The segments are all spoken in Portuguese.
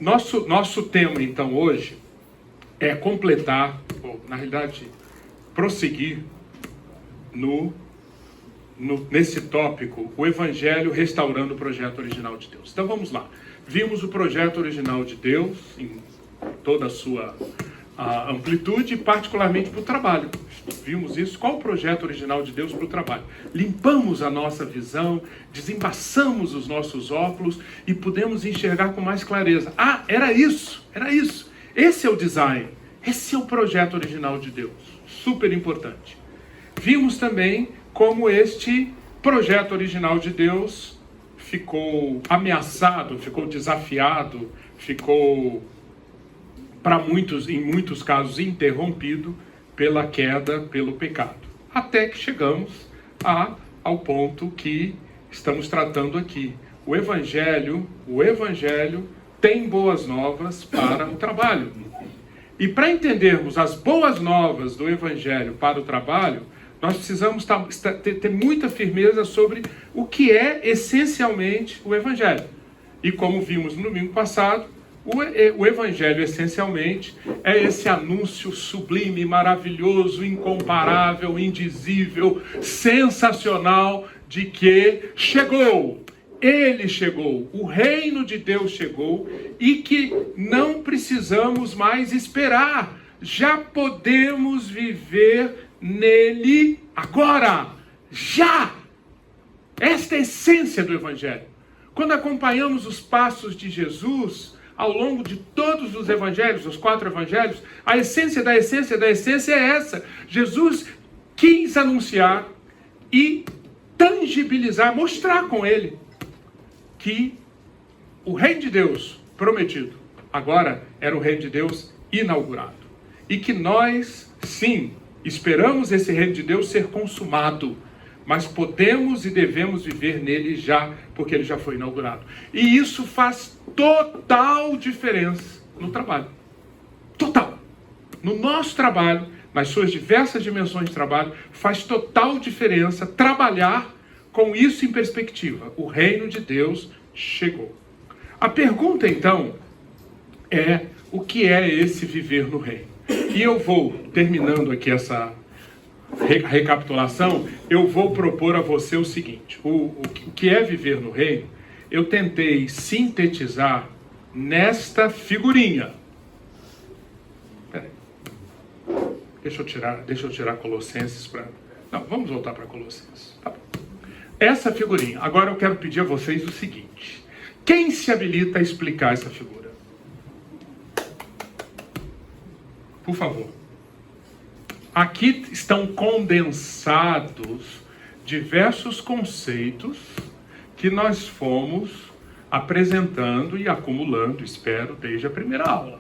Nosso tema, então, hoje é completar, ou, na realidade, prosseguir nesse tópico, o Evangelho restaurando o projeto original de Deus. Então, vamos lá. Vimos o projeto original de Deus em toda a sua amplitude, particularmente para o trabalho. Vimos isso. Qual o projeto original de Deus para o trabalho? Limpamos a nossa visão, desembaçamos os nossos óculos e pudemos enxergar com mais clareza. Era isso. Esse é o design. Esse é o projeto original de Deus. Super importante. Vimos também como este projeto original de Deus ficou ameaçado, ficou desafiado, ficou, para muitos, em muitos casos, interrompido pela queda, pelo pecado. Até que chegamos ao ponto que estamos tratando aqui. O Evangelho tem boas novas para o trabalho. E para entendermos as boas novas do Evangelho para o trabalho, nós precisamos ter muita firmeza sobre o que é essencialmente o Evangelho. E como vimos no domingo passado, o Evangelho essencialmente é esse anúncio sublime, maravilhoso, incomparável, indizível, sensacional de que chegou. Ele chegou, o reino de Deus chegou e que não precisamos mais esperar. Já podemos viver nele agora, já! Esta é a essência do Evangelho. Quando acompanhamos os passos de Jesus ao longo de todos os evangelhos, os 4 evangelhos, a essência da essência da essência é essa. Jesus quis anunciar e tangibilizar, mostrar com ele que o reino de Deus prometido agora era o reino de Deus inaugurado. E que nós, sim, esperamos esse reino de Deus ser consumado, mas podemos e devemos viver nele já, porque ele já foi inaugurado. E isso faz total diferença no trabalho. Total. No nosso trabalho, nas suas diversas dimensões de trabalho, faz total diferença trabalhar com isso em perspectiva. O reino de Deus chegou. A pergunta, então, é o que é esse viver no reino? E eu vou, terminando aqui essa recapitulação, eu vou propor a você o seguinte: o que é viver no reino, eu tentei sintetizar nesta figurinha. Peraí. Deixa eu tirar Colossenses para... Não, vamos voltar para Colossenses. Tá bom. Essa figurinha. Agora eu quero pedir a vocês o seguinte: quem se habilita a explicar essa figura? Por favor. Aqui estão condensados diversos conceitos que nós fomos apresentando e acumulando, espero, desde a primeira aula.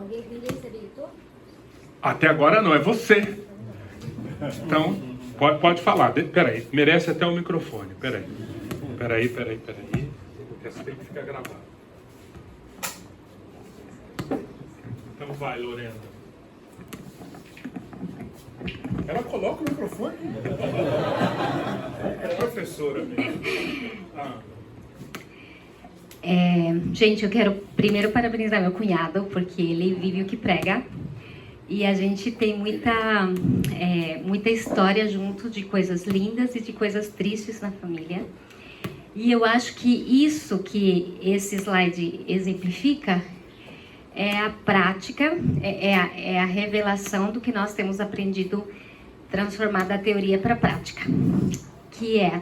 Ninguém se habilitou? Até agora não, é você. Então, pode falar. Peraí, merece até o microfone. Peraí. Essa tem que ficar gravada. Então vai, Lorena. Ela coloca o microfone. É professora mesmo. Gente, eu quero primeiro parabenizar meu cunhado, porque ele vive o que prega. E a gente tem muita história junto, de coisas lindas e de coisas tristes na família. E eu acho que isso que esse slide exemplifica é a prática, é a revelação do que nós temos aprendido, transformar da teoria para a prática. Que é: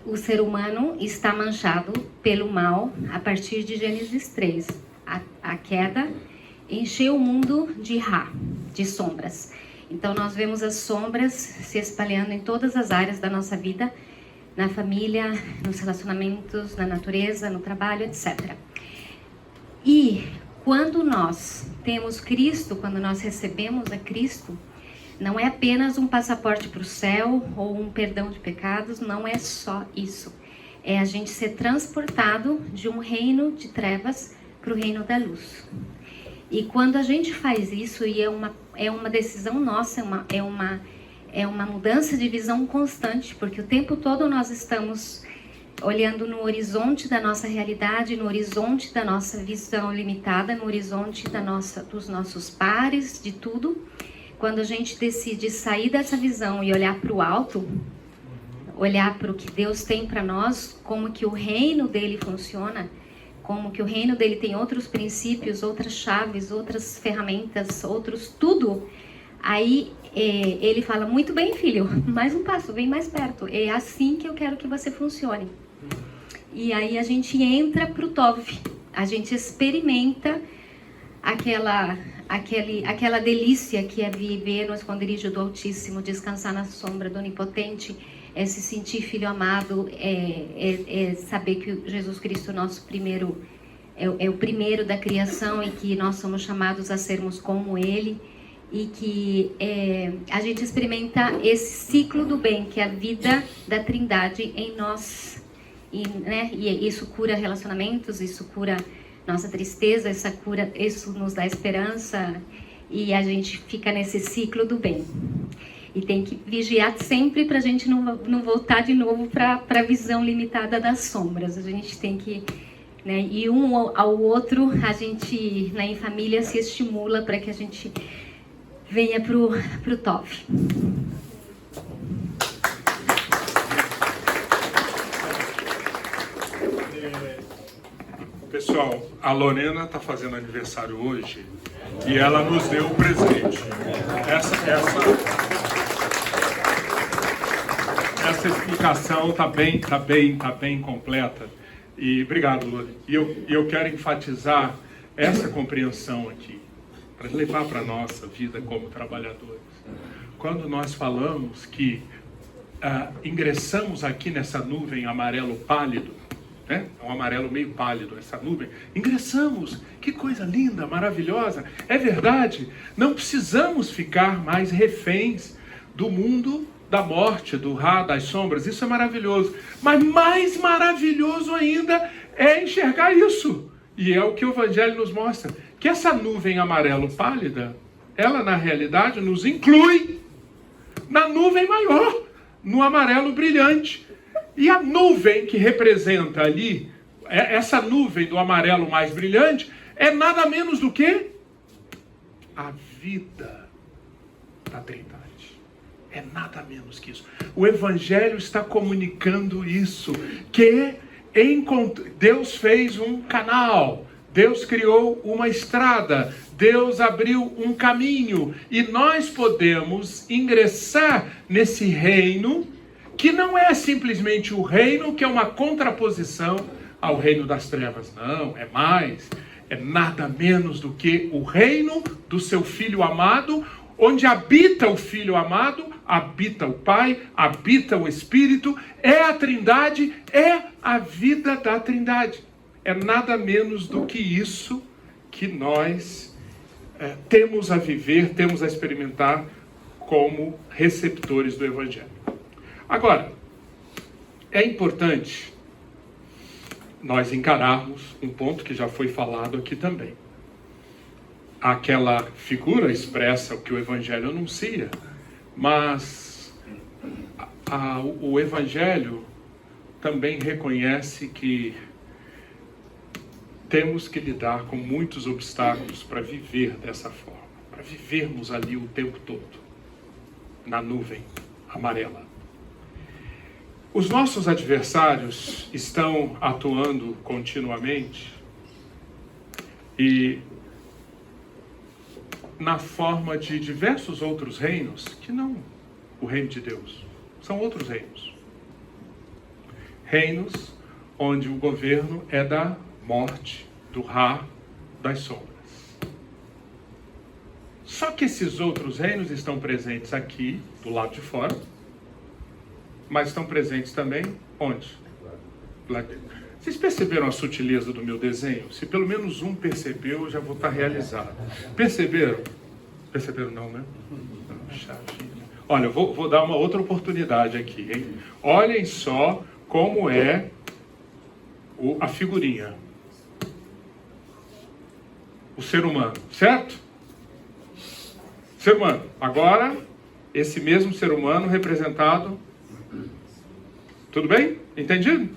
o ser humano está manchado pelo mal a partir de Gênesis 3. A queda encheu o mundo de de sombras. Então nós vemos as sombras se espalhando em todas as áreas da nossa vida, na família, nos relacionamentos, na natureza, no trabalho, etc. E quando nós temos Cristo, quando nós recebemos a Cristo, não é apenas um passaporte para o céu ou um perdão de pecados, não é só isso. É a gente ser transportado de um reino de trevas para o reino da luz. E quando a gente faz isso, e é uma decisão nossa, é uma mudança de visão constante, porque o tempo todo nós estamos olhando no horizonte da nossa realidade, no horizonte da nossa visão limitada, no horizonte dos nossos pares, de tudo. Quando a gente decide sair dessa visão e olhar para o alto, olhar para o que Deus tem para nós, como que o reino dele funciona, como que o reino dele tem outros princípios, outras chaves, outras ferramentas, tudo. Aí ele fala, muito bem, filho, mais um passo, vem mais perto. É assim que eu quero que você funcione. E aí a gente entra pro Tov, a gente experimenta aquela delícia que é viver no esconderijo do Altíssimo, descansar na sombra do Onipotente, é se sentir filho amado, é saber que Jesus Cristo, nosso primeiro, é o primeiro da criação e que nós somos chamados a sermos como Ele, e que a gente experimenta esse ciclo do bem, que é a vida da Trindade em nós. E isso cura relacionamentos, isso cura nossa tristeza, isso nos dá esperança, e a gente fica nesse ciclo do bem. E tem que vigiar sempre para a gente não voltar de novo para a visão limitada das sombras. A gente tem que, e um ao outro, a gente, em família, se estimula para que a gente venha pro Tov. Pessoal, a está fazendo aniversário hoje e ela nos deu um presente. Essa explicação tá bem completa. E obrigado, Lone. E eu quero enfatizar essa compreensão aqui, para levar para a nossa vida como trabalhadores. Quando nós falamos que ingressamos aqui nessa nuvem amarelo pálido, é um amarelo meio pálido, essa nuvem. Ingressamos, que coisa linda, maravilhosa. É verdade, não precisamos ficar mais reféns do mundo da morte, do Ra, das sombras. Isso é maravilhoso. Mas mais maravilhoso ainda é enxergar isso. E é o que o Evangelho nos mostra. Que essa nuvem amarelo pálida, ela na realidade nos inclui na nuvem maior, no amarelo brilhante. E a nuvem que representa ali, essa nuvem do amarelo mais brilhante, é nada menos do que a vida da Trindade. É nada menos que isso. O Evangelho está comunicando isso, que Deus fez um canal, Deus criou uma estrada, Deus abriu um caminho, e nós podemos ingressar nesse reino, que não é simplesmente o reino que é uma contraposição ao reino das trevas, não, é nada menos do que o reino do seu Filho amado, onde habita o Filho amado, habita o Pai, habita o Espírito, é a Trindade, é a vida da Trindade. É nada menos do que isso que nós temos a viver, temos a experimentar como receptores do Evangelho. Agora, é importante nós encararmos um ponto que já foi falado aqui também. Aquela figura expressa o que o Evangelho anuncia, mas o Evangelho também reconhece que temos que lidar com muitos obstáculos para viver dessa forma, para vivermos ali o tempo todo, na nuvem amarela. Os nossos adversários estão atuando continuamente e na forma de diversos outros reinos, que não o reino de Deus, são outros reinos. Reinos onde o governo é da morte, do Ra, das sombras. Só que esses outros reinos estão presentes aqui, do lado de fora, mas estão presentes também onde? Lá dentro. Vocês perceberam a sutileza do meu desenho? Se pelo menos um percebeu, eu já vou estar realizado. Perceberam? Perceberam não, né? Chatinho. Olha, eu vou dar uma outra oportunidade aqui, hein? Olhem só como é a figurinha. o ser humano, certo? Ser humano. Agora, esse mesmo ser humano representado... Tudo bem? Entendido?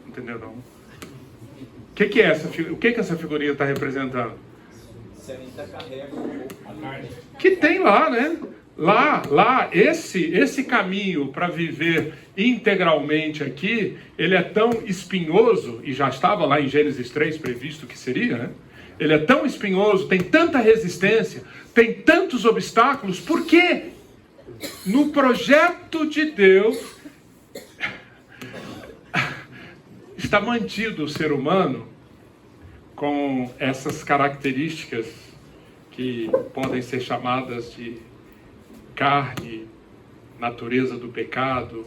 Entendeu não? O que essa figurinha está representando? Que tem lá, né? Lá, esse caminho para viver integralmente aqui, ele é tão espinhoso, e já estava lá em Gênesis 3 previsto que seria, né? Ele é tão espinhoso, tem tanta resistência, tem tantos obstáculos, porque no projeto de Deus está mantido o ser humano com essas características que podem ser chamadas de carne, natureza do pecado,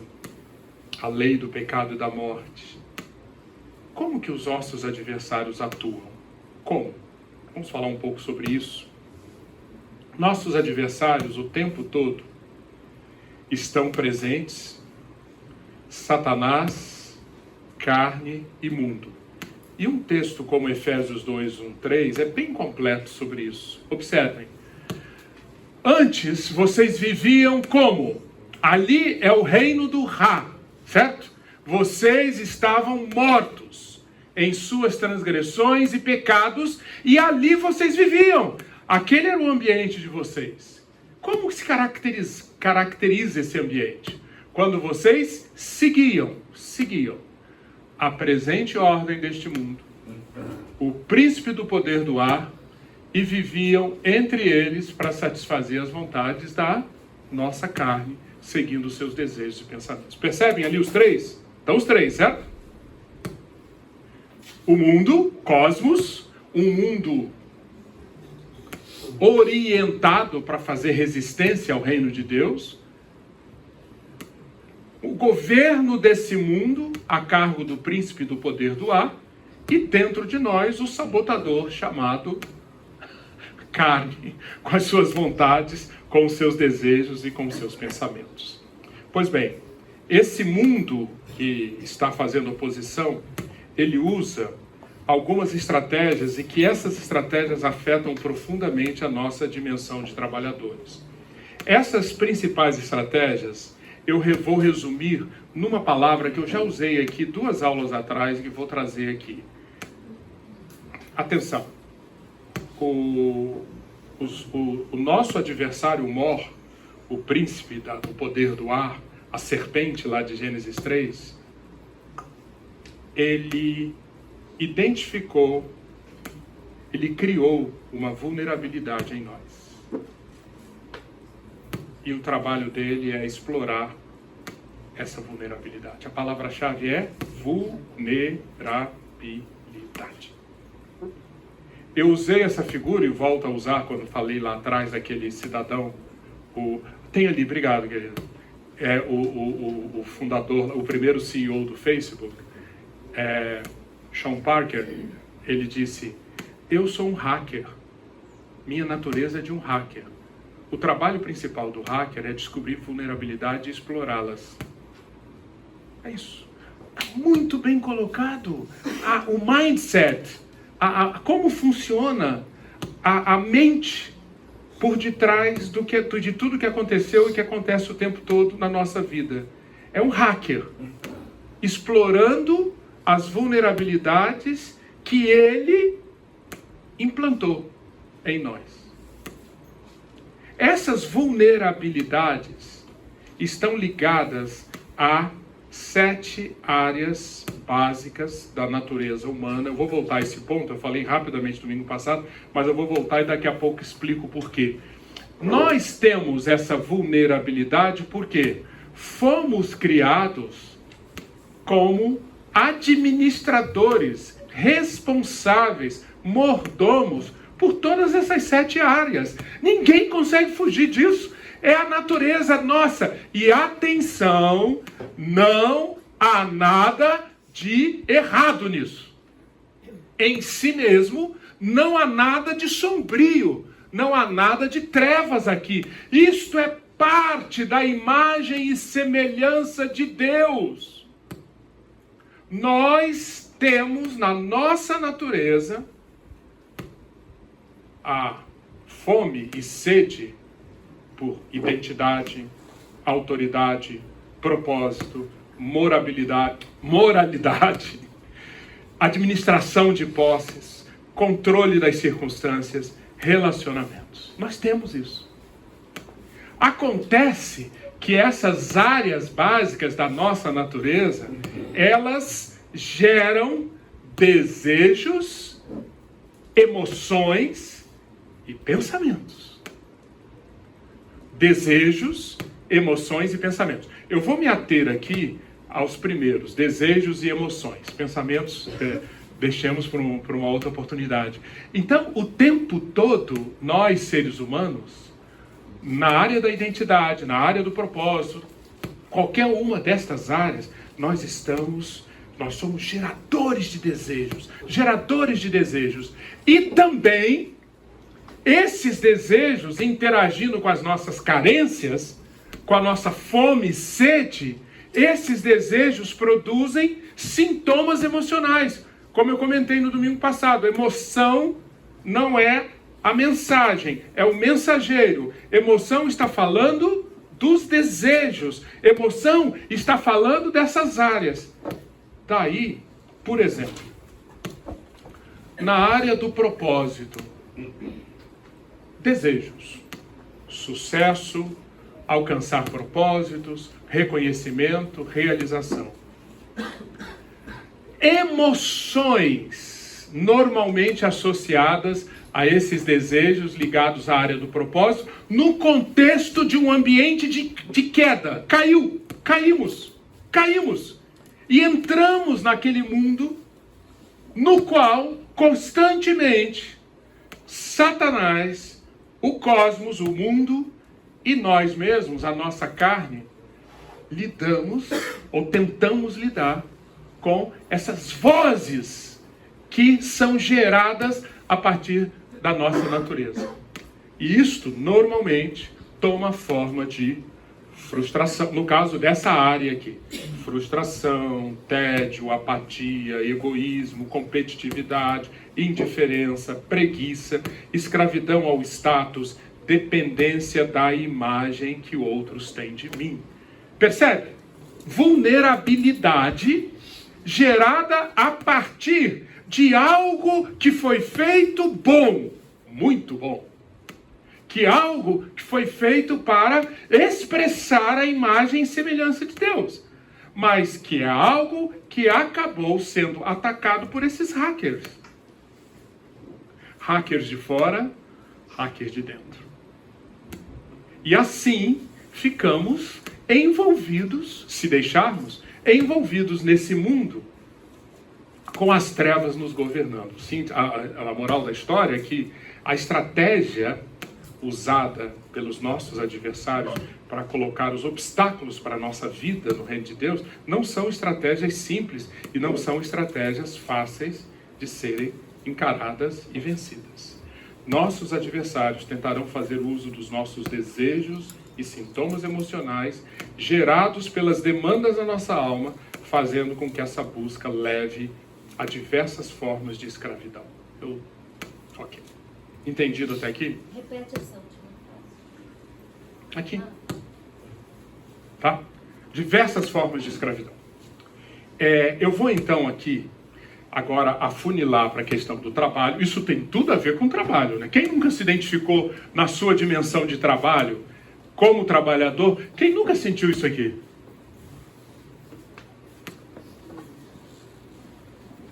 a lei do pecado e da morte. Como que os nossos adversários atuam? Como? Vamos falar um pouco sobre isso. Nossos adversários, o tempo todo, estão presentes: Satanás, carne e mundo. E um texto como Efésios 2, 1, 3 é bem completo sobre isso. Observem. Antes, vocês viviam como? Ali é o reino do Ra, certo? Vocês estavam mortos em suas transgressões e pecados, e ali vocês viviam. Aquele era o ambiente de vocês. Como se caracteriza esse ambiente? Quando vocês seguiam a presente ordem deste mundo, o príncipe do poder do ar, e viviam entre eles para satisfazer as vontades da nossa carne, seguindo os seus desejos e pensamentos. Percebem ali os três? Então os três, certo? O mundo, cosmos, um mundo orientado para fazer resistência ao reino de Deus, o governo desse mundo a cargo do príncipe do poder do ar, e dentro de nós o sabotador chamado carne, com as suas vontades, com os seus desejos e com os seus pensamentos. Pois bem, esse mundo que está fazendo oposição, ele usa algumas estratégias, e que essas estratégias afetam profundamente a nossa dimensão de trabalhadores. Essas principais estratégias eu vou resumir numa palavra que eu já usei aqui 2 aulas atrás e que vou trazer aqui. Atenção. O nosso adversário Mor, o príncipe do poder do ar, a serpente lá de Gênesis 3, ele identificou, ele criou uma vulnerabilidade em nós. E o trabalho dele é explorar essa vulnerabilidade. A palavra-chave é vulnerabilidade. Eu usei essa figura e volto a usar quando falei lá atrás daquele cidadão. Tem ali, obrigado, querido. É o fundador, o primeiro CEO do Facebook, Sean Parker. Ele disse: eu sou um hacker. Minha natureza é de um hacker. O trabalho principal do hacker é descobrir vulnerabilidade e explorá-las. É isso. Muito bem colocado. O mindset, como funciona a mente por detrás de tudo que aconteceu e que acontece o tempo todo na nossa vida. É um hacker explorando as vulnerabilidades que ele implantou em nós. Essas vulnerabilidades estão ligadas a 7 áreas básicas da natureza humana. Eu vou voltar a esse ponto, eu falei rapidamente domingo passado, mas eu vou voltar e daqui a pouco explico por quê. Nós temos essa vulnerabilidade porque fomos criados como administradores, responsáveis, mordomos por todas essas 7 áreas. Ninguém consegue fugir disso. É a natureza nossa. E atenção, não há nada de errado nisso. Em si mesmo, não há nada de sombrio, não há nada de trevas aqui. Isto é parte da imagem e semelhança de Deus. Nós temos na nossa natureza a fome e sede por identidade, autoridade, propósito, moralidade, administração de posses, controle das circunstâncias, relacionamentos. Nós temos isso. Acontece que essas áreas básicas da nossa natureza, elas geram desejos, emoções e pensamentos. Desejos, emoções e pensamentos. Eu vou me ater aqui aos primeiros, desejos e emoções. Pensamentos, deixemos para uma outra oportunidade. Então, o tempo todo, nós, seres humanos, na área da identidade, na área do propósito, qualquer uma destas áreas, nós somos geradores de desejos. E também, esses desejos, interagindo com as nossas carências, com a nossa fome e sede, esses desejos produzem sintomas emocionais. Como eu comentei no domingo passado, emoção não é a mensagem, é o mensageiro. Emoção está falando dos desejos. Emoção está falando dessas áreas. Daí, por exemplo, na área do propósito, desejos, sucesso, alcançar propósitos, reconhecimento, realização. Emoções normalmente associadas a esses desejos ligados à área do propósito, no contexto de um ambiente de queda. Caímos. E entramos naquele mundo no qual, constantemente, Satanás, o cosmos, o mundo e nós mesmos, a nossa carne, lidamos ou tentamos lidar com essas vozes que são geradas a partir da nossa natureza. E isto, normalmente, toma forma de frustração. No caso dessa área aqui, frustração, tédio, apatia, egoísmo, competitividade, indiferença, preguiça, escravidão ao status, dependência da imagem que outros têm de mim. Percebe? Vulnerabilidade gerada a partir de algo que foi feito bom, muito bom. Que algo que foi feito para expressar a imagem e semelhança de Deus. Mas que é algo que acabou sendo atacado por esses hackers. Hackers de fora, hackers de dentro. E assim ficamos envolvidos, se deixarmos, envolvidos nesse mundo com as trevas nos governando. Sim, a moral da história é que a estratégia usada pelos nossos adversários para colocar os obstáculos para a nossa vida no reino de Deus não são estratégias simples e não são estratégias fáceis de serem encaradas e vencidas. Nossos adversários tentarão fazer uso dos nossos desejos e sintomas emocionais gerados pelas demandas da nossa alma, fazendo com que essa busca leve a diversas formas de escravidão. Ok. Entendido até aqui? Repete essa última frase. Aqui. Tá? Diversas formas de escravidão. Eu vou então aqui, agora, afunilar para a questão do trabalho. Isso tem tudo a ver com trabalho, né? Quem nunca se identificou na sua dimensão de trabalho, como trabalhador? Quem nunca sentiu isso aqui?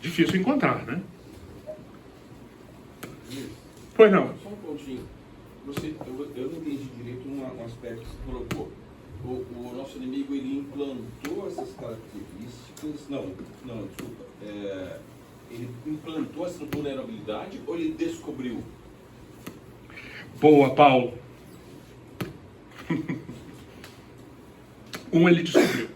Difícil encontrar, né? Pois não. Só um pontinho. Eu não entendi direito um aspecto que você colocou. O nosso inimigo, ele implantou essas características... Não, desculpa. Ele implantou essa vulnerabilidade ou ele descobriu? Boa, Paulo. Ele descobriu.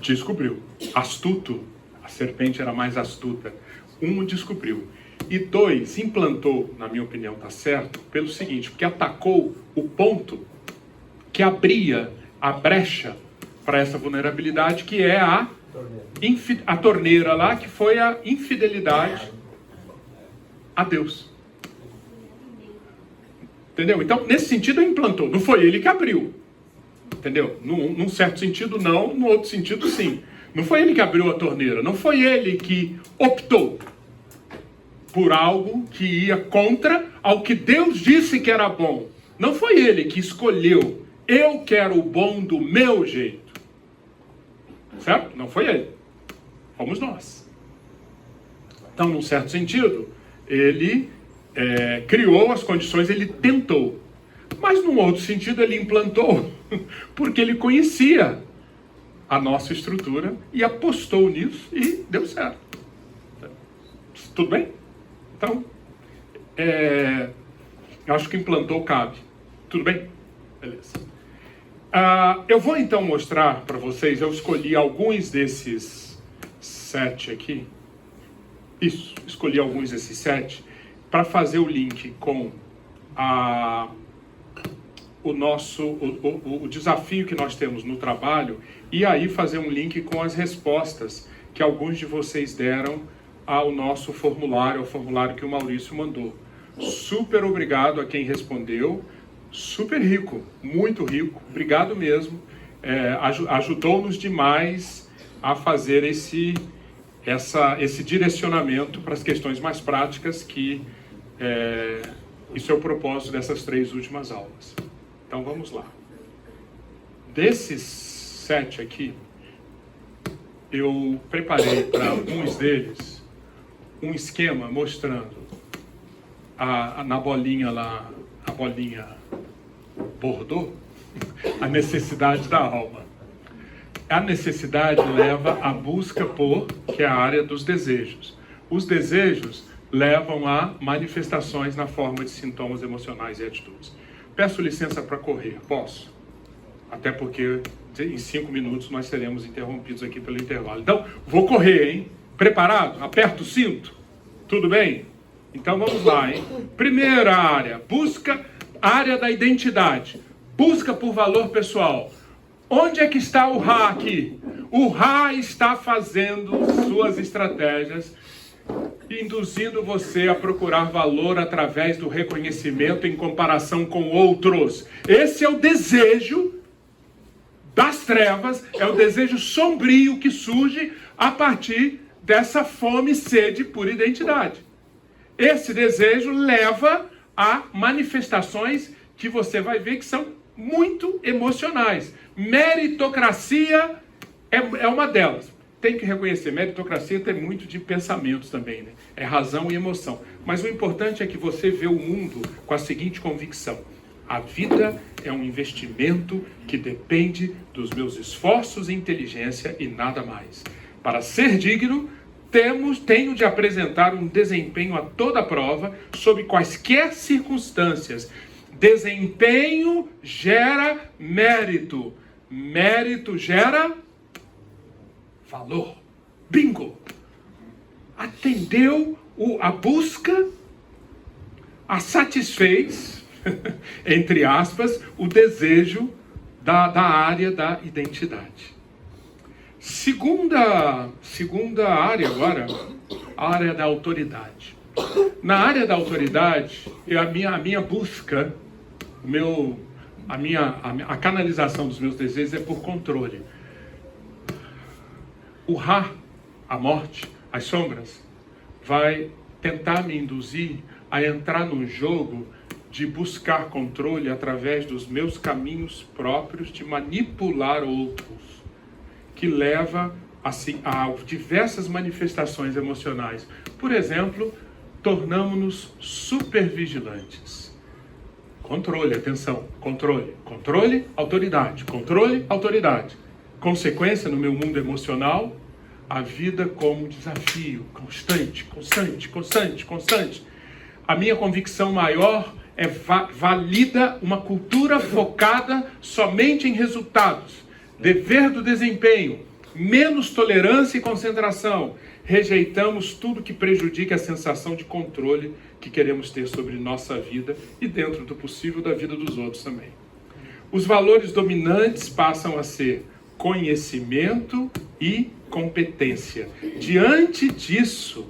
Descobriu. Astuto. A serpente era mais astuta. Descobriu. E 2, implantou, na minha opinião, está certo, pelo seguinte, porque atacou o ponto que abria a brecha para essa vulnerabilidade, que é a torneira lá, que foi a infidelidade a Deus. Entendeu? Então, nesse sentido, ele implantou. Não foi ele que abriu. Entendeu? Num certo sentido, não. No outro sentido, sim. Não foi ele que abriu a torneira. Não foi ele que optou por algo que ia contra ao que Deus disse que era bom. Não foi ele que escolheu. Eu quero o bom do meu jeito. Certo? Não foi ele. Fomos nós. Então, num certo sentido, ele criou as condições, ele tentou. Mas, num outro sentido, ele implantou, porque ele conhecia a nossa estrutura e apostou nisso e deu certo. Tudo bem? Então, eu acho que implantou cabe. Tudo bem? Beleza. Eu vou então mostrar para vocês, eu escolhi alguns desses 7 aqui. Isso, escolhi alguns desses 7 para fazer o link com o desafio que nós temos no trabalho e aí fazer um link com as respostas que alguns de vocês deram ao nosso formulário, ao formulário que o Maurício mandou. Super obrigado a quem respondeu, super rico, muito rico, obrigado mesmo, ajudou-nos demais a fazer esse direcionamento para as questões mais práticas que isso é o propósito dessas 3 últimas aulas. Então vamos lá. Desses 7 aqui, eu preparei para alguns deles um esquema mostrando na bolinha lá, a bolinha bordô, a necessidade da alma. A necessidade leva à busca por, que é a área dos desejos. Os desejos levam a manifestações na forma de sintomas emocionais e atitudes. Peço licença para correr, posso? Até porque em 5 minutos nós seremos interrompidos aqui pelo intervalo. Então, vou correr, hein? Preparado? Aperta o cinto? Tudo bem? Então vamos lá, hein? Primeira área, busca, área da identidade. Busca por valor pessoal. Onde é que está o Ra aqui? O Ra está fazendo suas estratégias, induzindo você a procurar valor através do reconhecimento em comparação com outros. Esse é o desejo das trevas, é o desejo sombrio que surge a partir dessa fome e sede por identidade. Esse desejo leva a manifestações que você vai ver que são muito emocionais. Meritocracia é uma delas. Tem que reconhecer, meritocracia tem muito de pensamentos também, né? É razão e emoção. Mas o importante é que você vê o mundo com a seguinte convicção: a vida é um investimento que depende dos meus esforços e inteligência e nada mais. Para ser digno, tenho de apresentar um desempenho a toda prova, sob quaisquer circunstâncias. Desempenho gera mérito. Mérito gera valor. Bingo! Atendeu a busca, a satisfez, entre aspas, o desejo da área da identidade. Segunda área agora, a área da autoridade. Na área da autoridade, a minha busca, a canalização dos meus desejos é por controle. O Ra, a morte, as sombras, vai tentar me induzir a entrar num jogo de buscar controle através dos meus caminhos próprios de manipular outros, que leva a diversas manifestações emocionais. Por exemplo, tornamos-nos supervigilantes. Controle, atenção, controle, autoridade, controle, autoridade. Consequência, no meu mundo emocional, a vida como um desafio, constante. A minha convicção maior valida uma cultura focada somente em resultados, dever do desempenho, menos tolerância e concentração. Rejeitamos tudo que prejudique a sensação de controle que queremos ter sobre nossa vida e, dentro do possível, da vida dos outros também. Os valores dominantes passam a ser conhecimento e competência. Diante disso,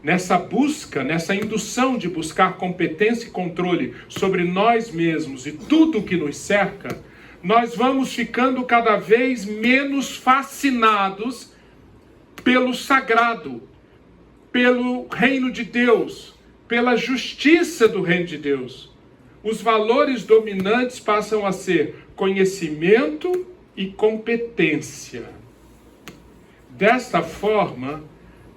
nessa busca, nessa indução de buscar competência e controle sobre nós mesmos e tudo o que nos cerca, nós vamos ficando cada vez menos fascinados pelo sagrado, pelo reino de Deus, pela justiça do reino de Deus. Os valores dominantes passam a ser conhecimento e competência. Desta forma,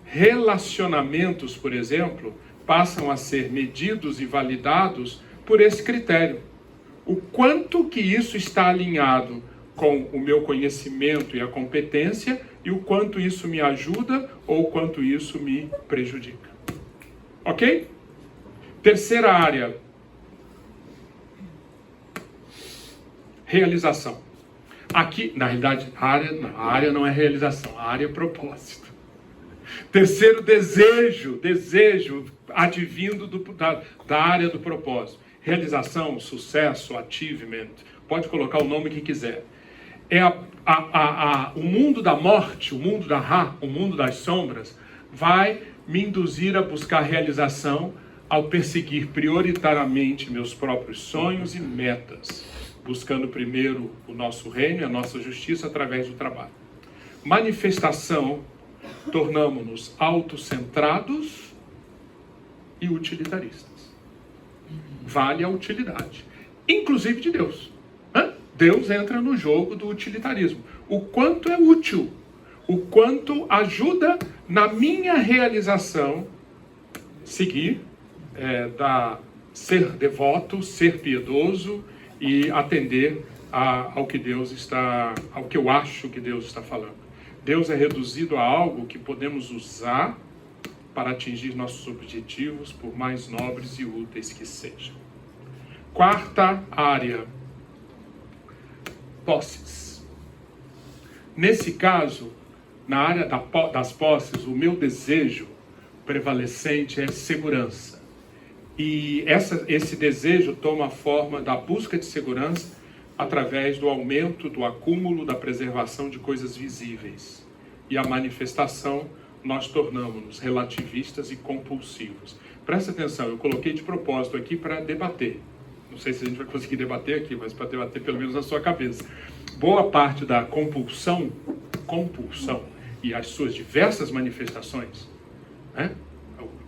relacionamentos, por exemplo, passam a ser medidos e validados por esse critério. O quanto que isso está alinhado com o meu conhecimento e a competência e o quanto isso me ajuda ou o quanto isso me prejudica. Ok? Terceira área. Realização. Aqui, na realidade, a área não é realização, a área é propósito. Terceiro, desejo advindo da área do propósito. Realização, sucesso, achievement, pode colocar o nome que quiser. É o mundo da morte, o mundo da Ra, o mundo das sombras, vai me induzir a buscar realização ao perseguir prioritariamente meus próprios sonhos e metas, buscando primeiro o nosso reino e a nossa justiça através do trabalho. Manifestação, tornamos-nos autocentrados e utilitaristas. Vale a utilidade, inclusive de Deus. Deus entra no jogo do utilitarismo. O quanto é útil, o quanto ajuda na minha realização, seguir, ser devoto, ser piedoso e atender ao que eu acho que Deus está falando. Deus é reduzido a algo que podemos usar para atingir nossos objetivos, por mais nobres e úteis que sejam. Quarta área. Posses. Nesse caso, na área das posses, o meu desejo prevalecente é segurança. E esse desejo toma a forma da busca de segurança através do aumento, do acúmulo, da preservação de coisas visíveis. E a manifestação, nós tornamos-nos relativistas e compulsivos. Presta atenção, eu coloquei de propósito aqui para debater. Não sei se a gente vai conseguir debater aqui, mas para debater pelo menos na sua cabeça. Boa parte da compulsão e as suas diversas manifestações, né?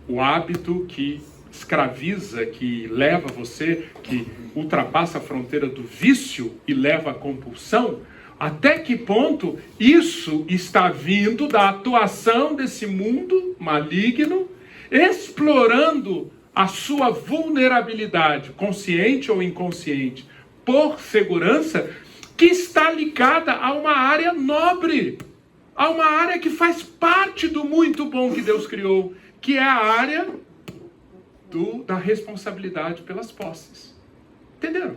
O hábito que escraviza, que leva você, que ultrapassa a fronteira do vício e leva à compulsão, até que ponto isso está vindo da atuação desse mundo maligno, explorando a sua vulnerabilidade, consciente ou inconsciente, por segurança, que está ligada a uma área nobre, a uma área que faz parte do muito bom que Deus criou, que é a área da responsabilidade pelas posses. Entenderam?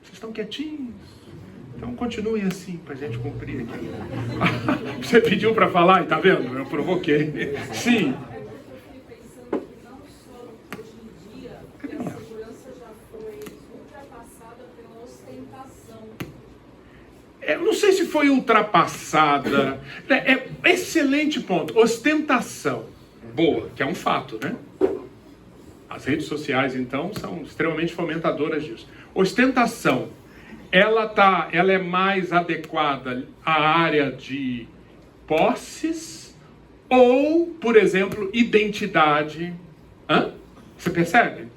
Vocês estão quietinhos? Então continuem assim, para a gente cumprir aqui. Você pediu para falar e tá vendo? Eu provoquei. Sim. Eu não sei se foi ultrapassada. Excelente ponto. Ostentação. Boa, que é um fato, né? As redes sociais, então, são extremamente fomentadoras disso. Ostentação. Ela é mais adequada à área de posses ou, por exemplo, identidade. Você percebe?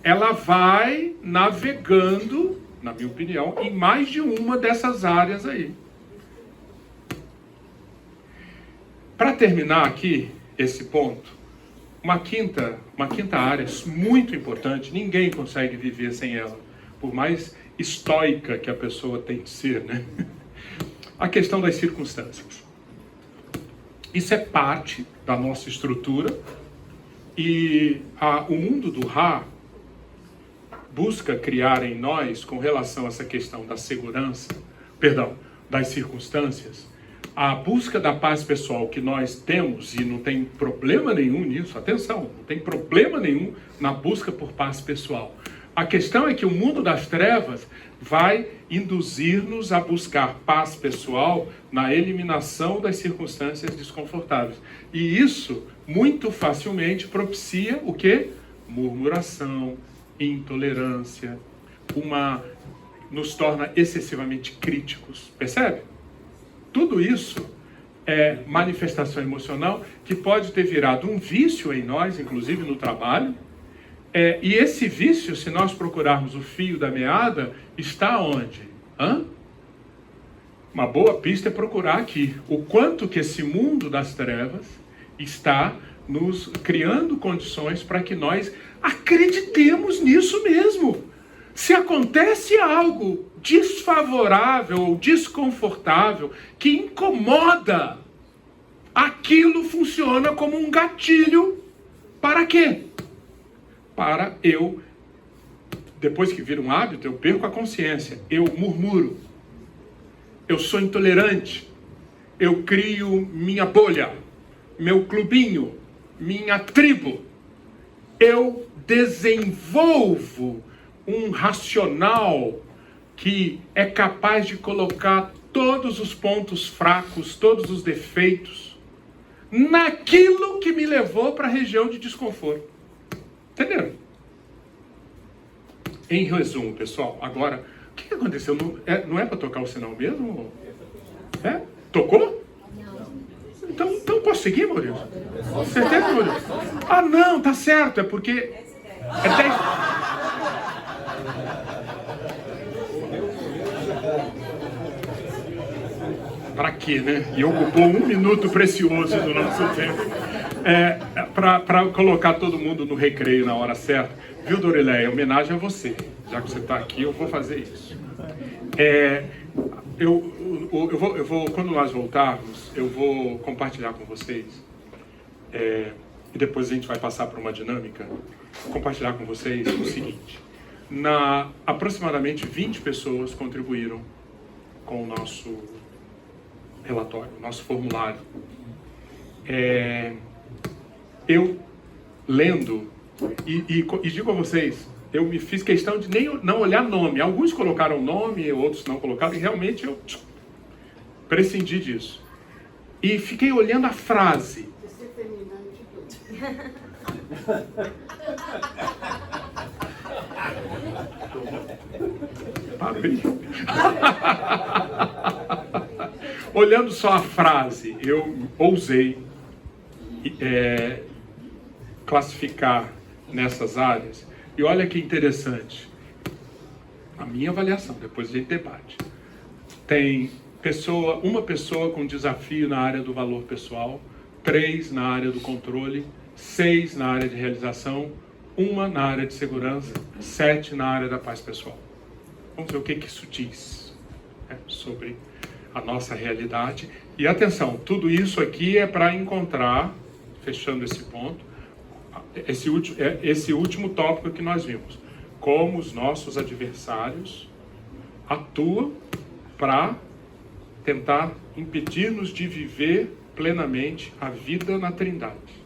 Ela vai navegando, na minha opinião, em mais de uma dessas áreas aí. Para terminar aqui esse ponto, uma quinta área muito importante, ninguém consegue viver sem ela, por mais estoica que a pessoa tem de ser, né? A questão das circunstâncias. Isso é parte da nossa estrutura e o mundo do Ra busca criar em nós, com relação a essa questão da segurança, das circunstâncias, a busca da paz pessoal que nós temos, e não tem problema nenhum nisso, atenção, não tem problema nenhum na busca por paz pessoal, A questão é que o mundo das trevas vai induzir-nos a buscar paz pessoal na eliminação das circunstâncias desconfortáveis. E isso muito facilmente propicia o quê? Murmuração, intolerância, nos torna excessivamente críticos. Percebe? Tudo isso é manifestação emocional que pode ter virado um vício em nós, inclusive no trabalho. E esse vício, se nós procurarmos o fio da meada, está onde? Uma boa pista é procurar aqui. O quanto que esse mundo das trevas está nos criando condições para que nós acreditemos nisso mesmo. Se acontece algo desfavorável ou desconfortável que incomoda, aquilo funciona como um gatilho para quê? Para eu, depois que vira um hábito, eu perco a consciência, eu murmuro, eu sou intolerante, eu crio minha bolha, meu clubinho, minha tribo, eu desenvolvo um racional que é capaz de colocar todos os pontos fracos, todos os defeitos, naquilo que me levou para a região de desconforto. Entenderam? Em resumo, pessoal, agora, o que aconteceu? Não é para tocar o sinal mesmo? É? Tocou? Então posso seguir, Maurício? Certeza, Maurício? Ah, não, tá certo, é porque... É 10... Para quê, né? E ocupou 1 minuto precioso do nosso tempo. Para colocar todo mundo no recreio na hora certa. Viu, Dorileia? Homenagem a você. Já que você está aqui, eu vou fazer isso. Eu vou, quando nós voltarmos, eu vou compartilhar com vocês, e depois a gente vai passar por uma dinâmica, compartilhar com vocês o seguinte. Aproximadamente 20 pessoas contribuíram com o nosso relatório, nosso formulário. Eu, lendo, e digo a vocês, eu me fiz questão de não olhar nome. Alguns colocaram nome, outros não colocaram, e realmente eu prescindi disso. E fiquei olhando a frase. Olhando só a frase, eu ousei classificar nessas áreas. E olha que interessante, a minha avaliação, depois a gente debate. Tem uma pessoa com desafio na área do valor pessoal, 3 na área do controle, 6 na área de realização, 1 na área de segurança, 7 na área da paz pessoal. Vamos ver o que isso diz sobre a nossa realidade. E atenção, tudo isso aqui é para encontrar, fechando esse ponto, esse último tópico que nós vimos. Como os nossos adversários atuam para tentar impedir-nos de viver plenamente a vida na Trindade.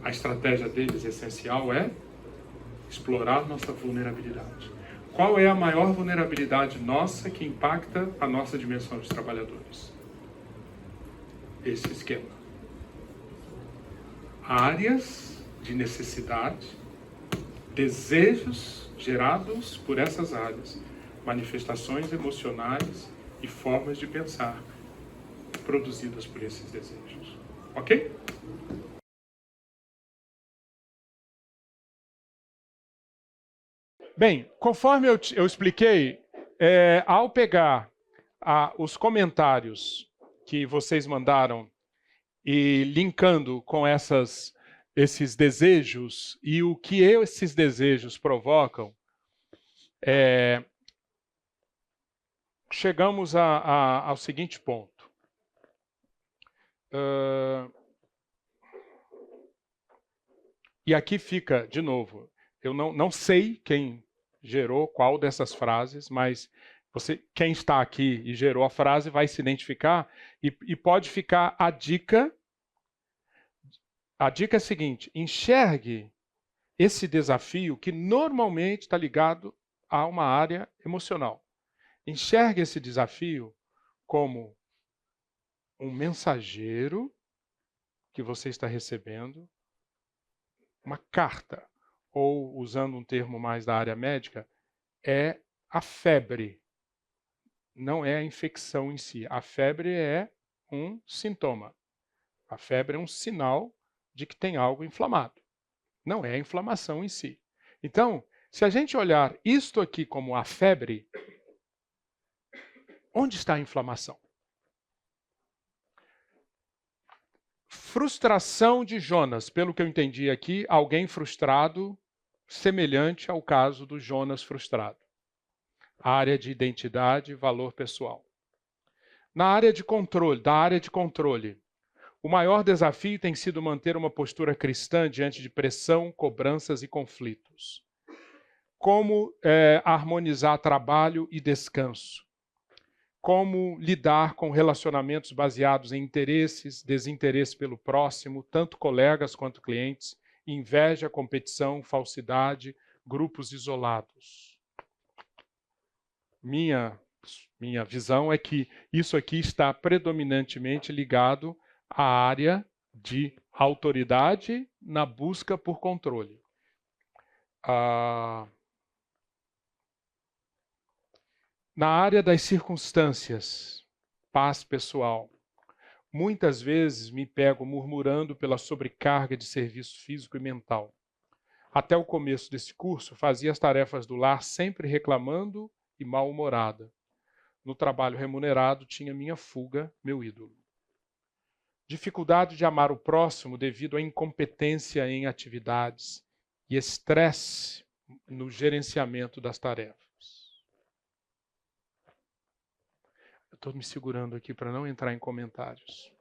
A estratégia deles essencial é explorar nossa vulnerabilidade. Qual é a maior vulnerabilidade nossa que impacta a nossa dimensão de trabalhadores? Esse esquema. Áreas de necessidade, desejos gerados por essas áreas, manifestações emocionais e formas de pensar produzidas por esses desejos. Ok? Bem, conforme eu expliquei, ao pegar os comentários que vocês mandaram e linkando com esses desejos e o que esses desejos provocam, chegamos ao seguinte ponto. E aqui fica, de novo, eu não sei quem gerou qual dessas frases, mas quem está aqui e gerou a frase vai se identificar e pode ficar a dica. A dica é a seguinte: enxergue esse desafio que normalmente está ligado a uma área emocional. Enxergue esse desafio como um mensageiro que você está recebendo, uma carta, ou, usando um termo mais da área médica, é a febre, não é a infecção em si. A febre é um sintoma. A febre é um sinal de que tem algo inflamado. Não é a inflamação em si. Então, se a gente olhar isto aqui como a febre, onde está a inflamação? Frustração de Jonas, pelo que eu entendi aqui, alguém frustrado, semelhante ao caso do Jonas frustrado. Área de identidade e valor pessoal. Na área de controle, o maior desafio tem sido manter uma postura cristã diante de pressão, cobranças e conflitos. Como harmonizar trabalho e descanso. Como lidar com relacionamentos baseados em interesses, desinteresse pelo próximo, tanto colegas quanto clientes, inveja, competição, falsidade, grupos isolados. Minha visão é que isso aqui está predominantemente ligado à área de autoridade na busca por controle. Na área das circunstâncias, paz pessoal. Muitas vezes me pego murmurando pela sobrecarga de serviço físico e mental. Até o começo desse curso, fazia as tarefas do lar sempre reclamando e mal-humorada. No trabalho remunerado, tinha minha fuga, meu ídolo. Dificuldade de amar o próximo devido à incompetência em atividades e estresse no gerenciamento das tarefas. Estou me segurando aqui para não entrar em comentários.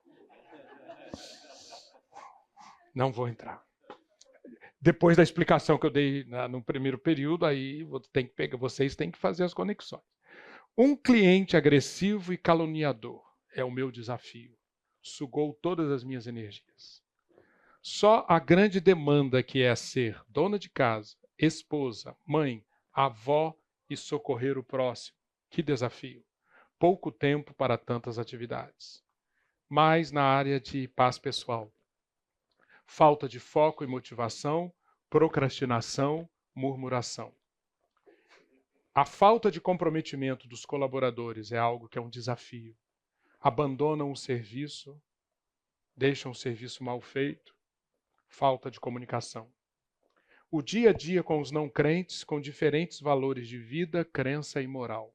Não vou entrar. Depois da explicação que eu dei no primeiro período, aí vocês têm que fazer as conexões. Um cliente agressivo e caluniador é o meu desafio. Sugou todas as minhas energias. Só a grande demanda que é ser dona de casa, esposa, mãe, avó e socorrer o próximo. Que desafio. Pouco tempo para tantas atividades. Mais na área de paz pessoal. Falta de foco e motivação, procrastinação, murmuração. A falta de comprometimento dos colaboradores é algo que é um desafio. Abandonam o serviço, deixam o serviço mal feito, falta de comunicação. O dia a dia com os não crentes, com diferentes valores de vida, crença e moral.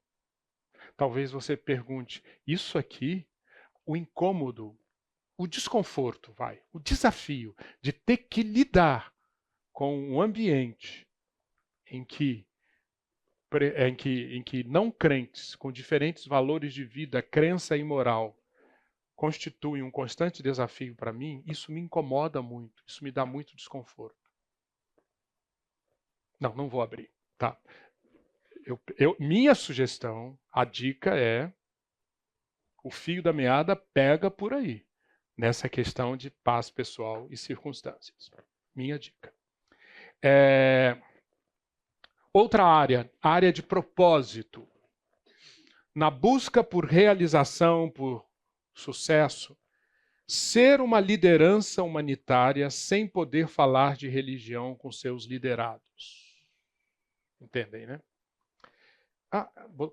Talvez você pergunte, isso aqui, o incômodo, o desconforto, o desafio de ter que lidar com um ambiente em que não crentes, com diferentes valores de vida, crença e moral, constituem um constante desafio para mim, isso me incomoda muito, isso me dá muito desconforto. Não vou abrir, tá? Minha sugestão, a dica é, o fio da meada pega por aí, nessa questão de paz pessoal e circunstâncias. Minha dica. Outra área, a área de propósito. Na busca por realização, por sucesso, ser uma liderança humanitária sem poder falar de religião com seus liderados. Entendem, né?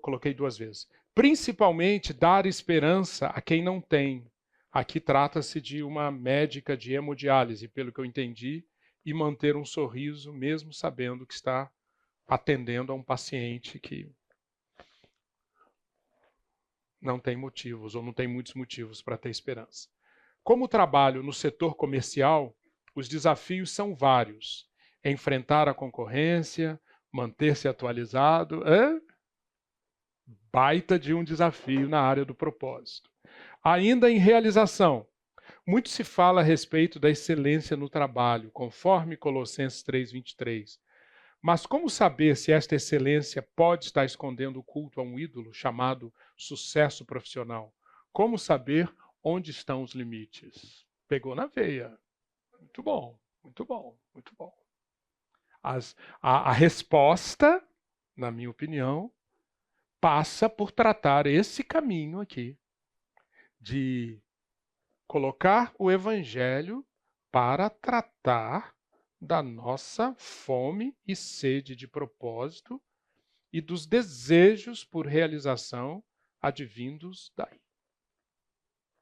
Coloquei 2 vezes. Principalmente dar esperança a quem não tem. Aqui trata-se de uma médica de hemodiálise, pelo que eu entendi, e manter um sorriso mesmo sabendo que está atendendo a um paciente que não tem motivos ou não tem muitos motivos para ter esperança. Como trabalho no setor comercial, os desafios são vários. Enfrentar a concorrência, manter-se atualizado, baita de um desafio na área do propósito. Ainda em realização, muito se fala a respeito da excelência no trabalho, conforme Colossenses 3:23. Mas como saber se esta excelência pode estar escondendo o culto a um ídolo chamado sucesso profissional? Como saber onde estão os limites? Pegou na veia. Muito bom, muito bom, muito bom. A resposta, na minha opinião, passa por tratar esse caminho aqui, de colocar o Evangelho para tratar da nossa fome e sede de propósito e dos desejos por realização advindos daí.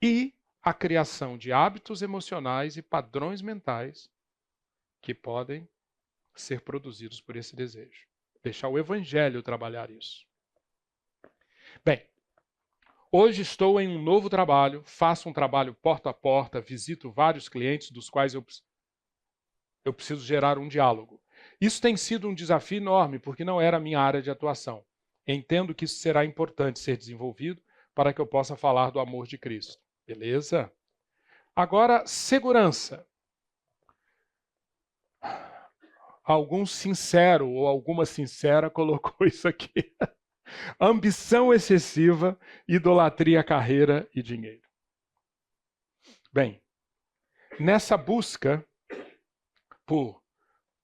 E a criação de hábitos emocionais e padrões mentais que podem ser produzidos por esse desejo. Deixar o Evangelho trabalhar isso. Bem, hoje estou em um novo trabalho, faço um trabalho porta a porta, visito vários clientes dos quais eu preciso gerar um diálogo. Isso tem sido um desafio enorme, porque não era a minha área de atuação. Entendo que isso será importante ser desenvolvido para que eu possa falar do amor de Cristo. Beleza? Agora, segurança. Algum sincero ou alguma sincera colocou isso aqui. Ambição excessiva, idolatria, carreira e dinheiro. Bem, nessa busca por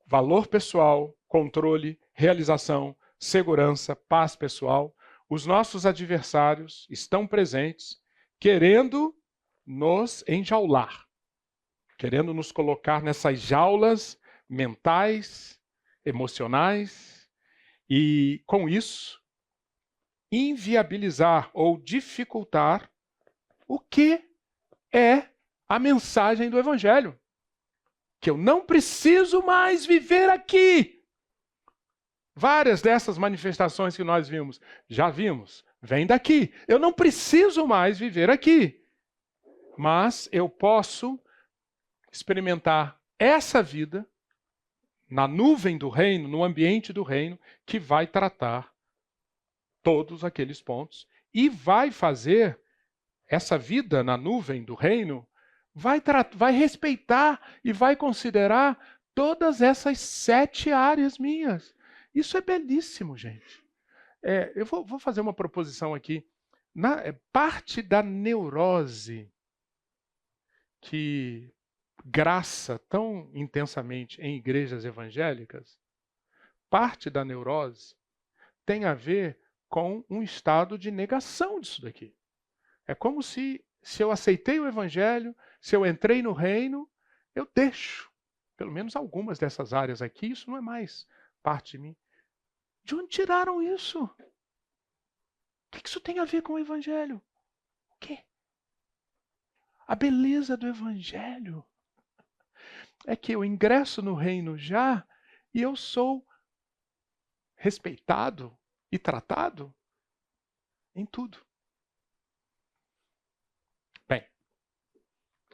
valor pessoal, controle, realização, segurança, paz pessoal, os nossos adversários estão presentes, querendo nos enjaular, querendo nos colocar nessas jaulas mentais, emocionais, e com isso inviabilizar ou dificultar o que é a mensagem do Evangelho. Que eu não preciso mais viver aqui. Várias dessas manifestações que nós vimos, já vimos, vêm daqui. Eu não preciso mais viver aqui. Mas eu posso experimentar essa vida na nuvem do reino, no ambiente do reino, que vai tratar todos aqueles pontos e vai fazer essa vida na nuvem do reino, vai respeitar e vai considerar todas essas 7 áreas minhas. Isso é belíssimo, gente. Eu vou fazer uma proposição aqui. Parte da neurose que graça tão intensamente em igrejas evangélicas, parte da neurose tem a ver com um estado de negação disso daqui. É como se eu aceitei o Evangelho, se eu entrei no reino, eu deixo, pelo menos algumas dessas áreas aqui, isso não é mais parte de mim. De onde tiraram isso? O que isso tem a ver com o Evangelho? O quê? A beleza do Evangelho é que eu ingresso no reino já e eu sou respeitado e tratado em tudo. Bem,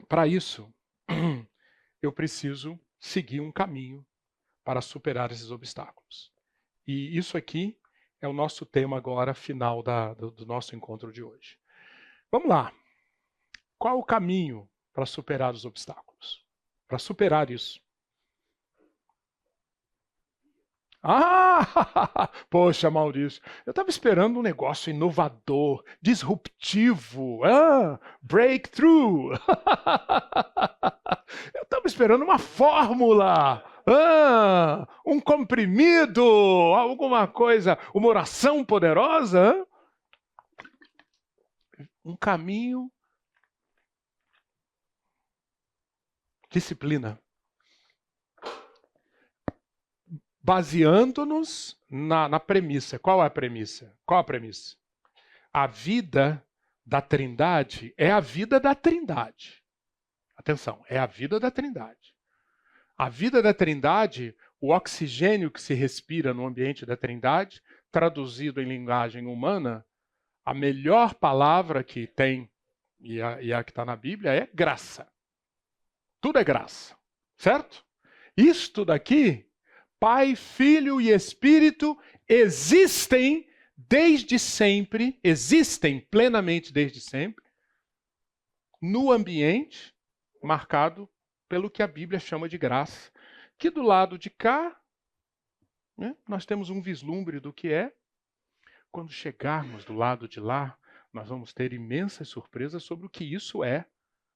para isso, eu preciso seguir um caminho para superar esses obstáculos. E isso aqui é o nosso tema agora, final do nosso encontro de hoje. Vamos lá. Qual o caminho para superar os obstáculos? Para superar isso? Poxa, Maurício, eu estava esperando um negócio inovador, disruptivo, breakthrough. Eu estava esperando uma fórmula, um comprimido, alguma coisa, uma oração poderosa. Um caminho, disciplina. Baseando-nos na premissa. Qual é a premissa? Qual a premissa? A vida da Trindade é a vida da Trindade. Atenção, é a vida da Trindade. A vida da Trindade, o oxigênio que se respira no ambiente da Trindade, traduzido em linguagem humana, a melhor palavra que tem, e a que está na Bíblia, é graça. Tudo é graça, certo? Isto daqui, Pai, Filho e Espírito existem desde sempre, existem plenamente desde sempre, no ambiente marcado pelo que a Bíblia chama de graça, que do lado de cá, né, nós temos um vislumbre do que é. Quando chegarmos do lado de lá, nós vamos ter imensas surpresas sobre o que isso é.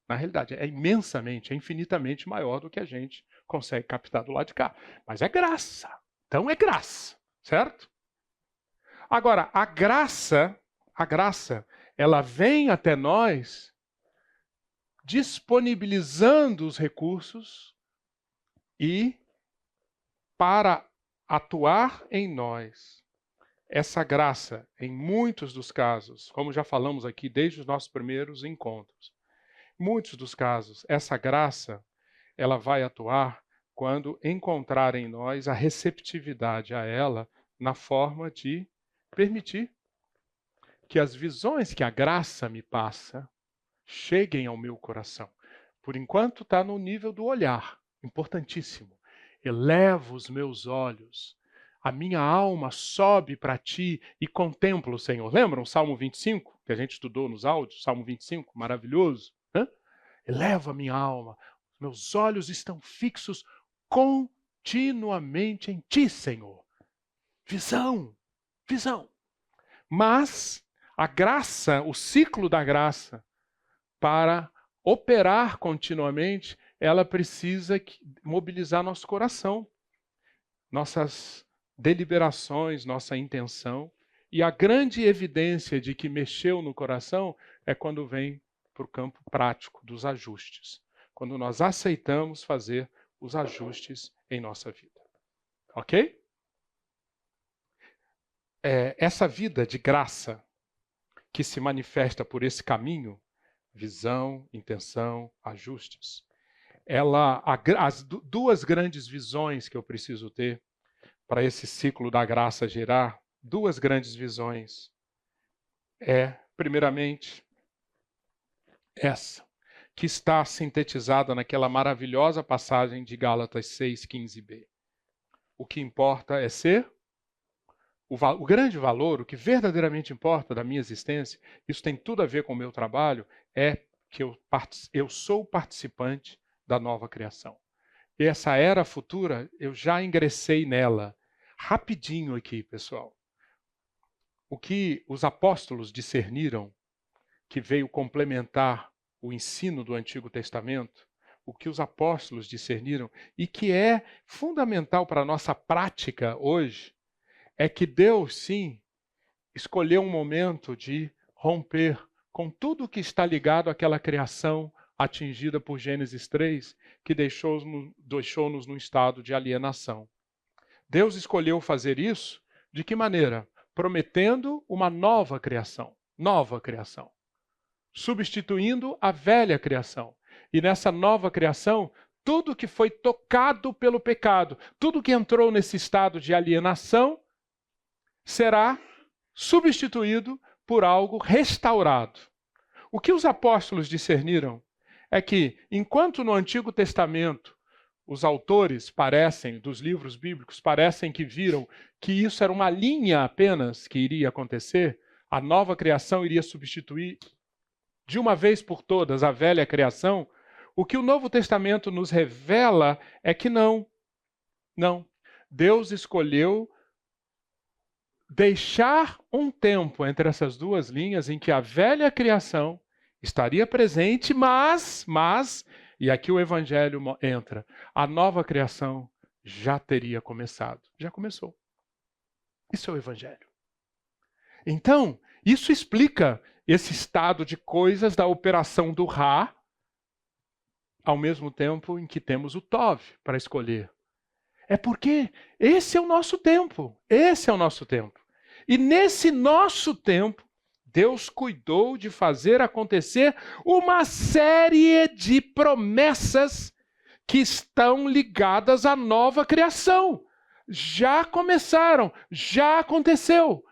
Na realidade, é imensamente, é infinitamente maior do que a gente consegue captar do lado de cá. Mas é graça. Então é graça, certo? Agora, a graça, ela vem até nós disponibilizando os recursos e para atuar em nós. Essa graça, em muitos dos casos, como já falamos aqui desde os nossos primeiros encontros, muitos dos casos, essa graça, ela vai atuar quando encontrar em nós a receptividade a ela na forma de permitir que as visões que a graça me passa cheguem ao meu coração. Por enquanto está no nível do olhar, importantíssimo. Elevo os meus olhos, a minha alma sobe para ti e contemplo o Senhor. Lembram o Salmo 25, que a gente estudou nos áudios? Salmo 25, maravilhoso. Eleva a minha alma, meus olhos estão fixos continuamente em ti, Senhor. Visão. Mas a graça, o ciclo da graça, para operar continuamente, ela precisa mobilizar nosso coração, nossas deliberações, nossa intenção. E a grande evidência de que mexeu no coração é quando vem para o campo prático dos ajustes. Quando nós aceitamos fazer os ajustes em nossa vida. Ok? Essa vida de graça que se manifesta por esse caminho, visão, intenção, ajustes, as duas grandes visões que eu preciso ter para esse ciclo da graça girar, duas grandes visões, primeiramente, essa, que está sintetizada naquela maravilhosa passagem de Gálatas 6:15b. O que importa é ser o grande valor, o que verdadeiramente importa da minha existência, isso tem tudo a ver com o meu trabalho, é que eu sou participante da nova criação. E essa era futura, eu já ingressei nela. Rapidinho aqui, pessoal. O que os apóstolos discerniram, que veio complementar o ensino do Antigo Testamento, o que os apóstolos discerniram e que é fundamental para a nossa prática hoje, é que Deus, sim, escolheu um momento de romper com tudo que está ligado àquela criação atingida por Gênesis 3, que deixou-nos num estado de alienação. Deus escolheu fazer isso de que maneira? Prometendo uma nova criação, substituindo a velha criação. E nessa nova criação, tudo que foi tocado pelo pecado, tudo que entrou nesse estado de alienação, será substituído por algo restaurado. O que os apóstolos discerniram é que, enquanto no Antigo Testamento os autores dos livros bíblicos parecem que viram que isso era uma linha apenas que iria acontecer, a nova criação iria substituir de uma vez por todas a velha criação, o que o Novo Testamento nos revela é que não. Deus escolheu deixar um tempo entre essas duas linhas em que a velha criação estaria presente, mas, e aqui o Evangelho entra, a nova criação já teria começado. Já começou. Isso é o Evangelho. Então, isso explica esse estado de coisas da operação do Ra, ao mesmo tempo em que temos o Tov para escolher. É porque esse é o nosso tempo. E nesse nosso tempo, Deus cuidou de fazer acontecer uma série de promessas que estão ligadas à nova criação. Já começaram, já aconteceu.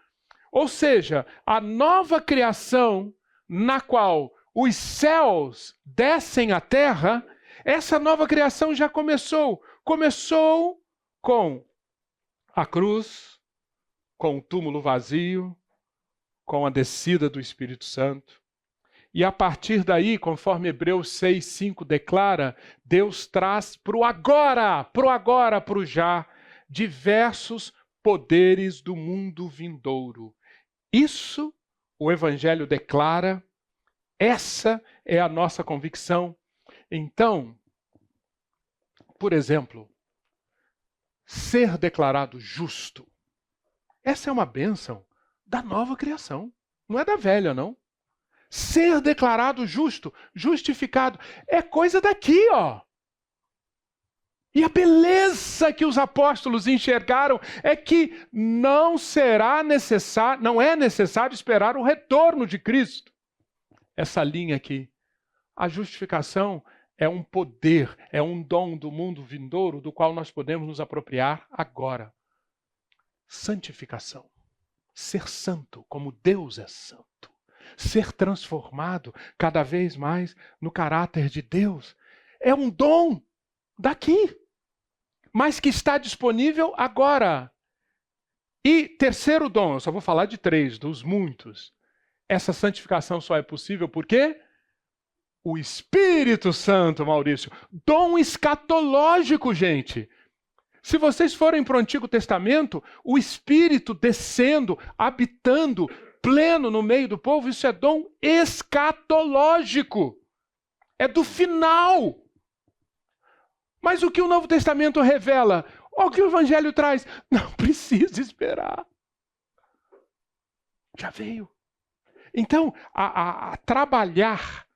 Ou seja, a nova criação na qual os céus descem à terra, essa nova criação já começou. Começou com a cruz, com o túmulo vazio, com a descida do Espírito Santo. E a partir daí, conforme Hebreus 6:5 declara, Deus traz para o agora, para o já, diversos poderes do mundo vindouro. Isso o Evangelho declara, essa é a nossa convicção. Então, por exemplo, ser declarado justo. Essa é uma bênção da nova criação. Não é da velha, não. Ser declarado justo, justificado, é coisa daqui, ó. E a beleza que os apóstolos enxergaram é que não é necessário esperar o retorno de Cristo. Essa linha aqui. A justificação é um poder, é um dom do mundo vindouro do qual nós podemos nos apropriar agora. Santificação. Ser santo como Deus é santo. Ser transformado cada vez mais no caráter de Deus. É um dom daqui, mas que está disponível agora. E terceiro dom, eu só vou falar de 3, dos muitos. Essa santificação só é possível porque o Espírito Santo, Maurício. Dom escatológico, gente. Se vocês forem para o Antigo Testamento, o Espírito descendo, habitando, pleno no meio do povo, isso é dom escatológico. É do final. Mas o que o Novo Testamento revela? O que o Evangelho traz? Não precisa esperar. Já veio. Então, a trabalhar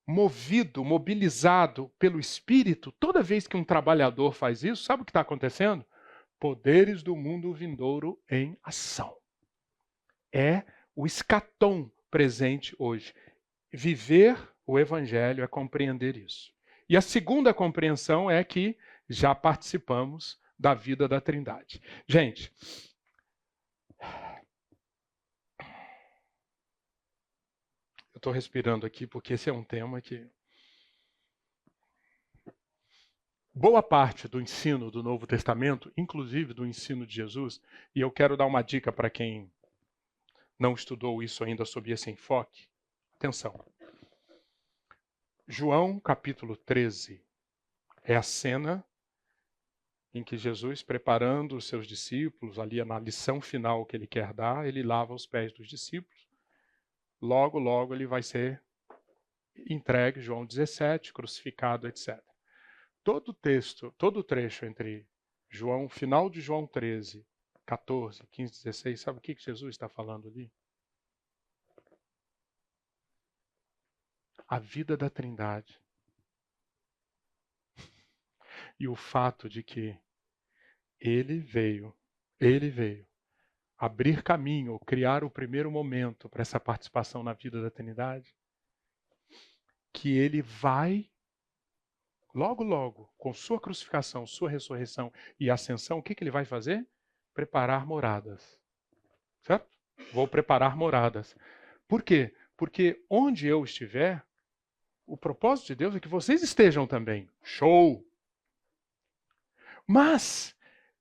movido, mobilizado pelo Espírito, toda vez que um trabalhador faz isso, sabe o que está acontecendo? Poderes do mundo vindouro em ação. É o escatom presente hoje. Viver o Evangelho é compreender isso. E a segunda compreensão é que já participamos da vida da Trindade. Gente, eu estou respirando aqui porque esse é um tema que... Boa parte do ensino do Novo Testamento, inclusive do ensino de Jesus, e eu quero dar uma dica para quem não estudou isso ainda sob esse enfoque. Atenção. João, capítulo 13, é a cena em que Jesus, preparando os seus discípulos, ali na lição final que ele quer dar, ele lava os pés dos discípulos. Logo, logo ele vai ser entregue, João 17, crucificado, etc. Todo o trecho entre João, final de João 13, 14, 15, 16, sabe o que Jesus está falando ali? A vida da Trindade. E o fato de que ele veio abrir caminho, criar o primeiro momento para essa participação na vida da Trindade, que ele vai, logo, logo, com sua crucificação, sua ressurreição e ascensão, o que ele vai fazer? Preparar moradas. Certo? Vou preparar moradas. Por quê? Porque onde eu estiver, o propósito de Deus é que vocês estejam também. Show! Mas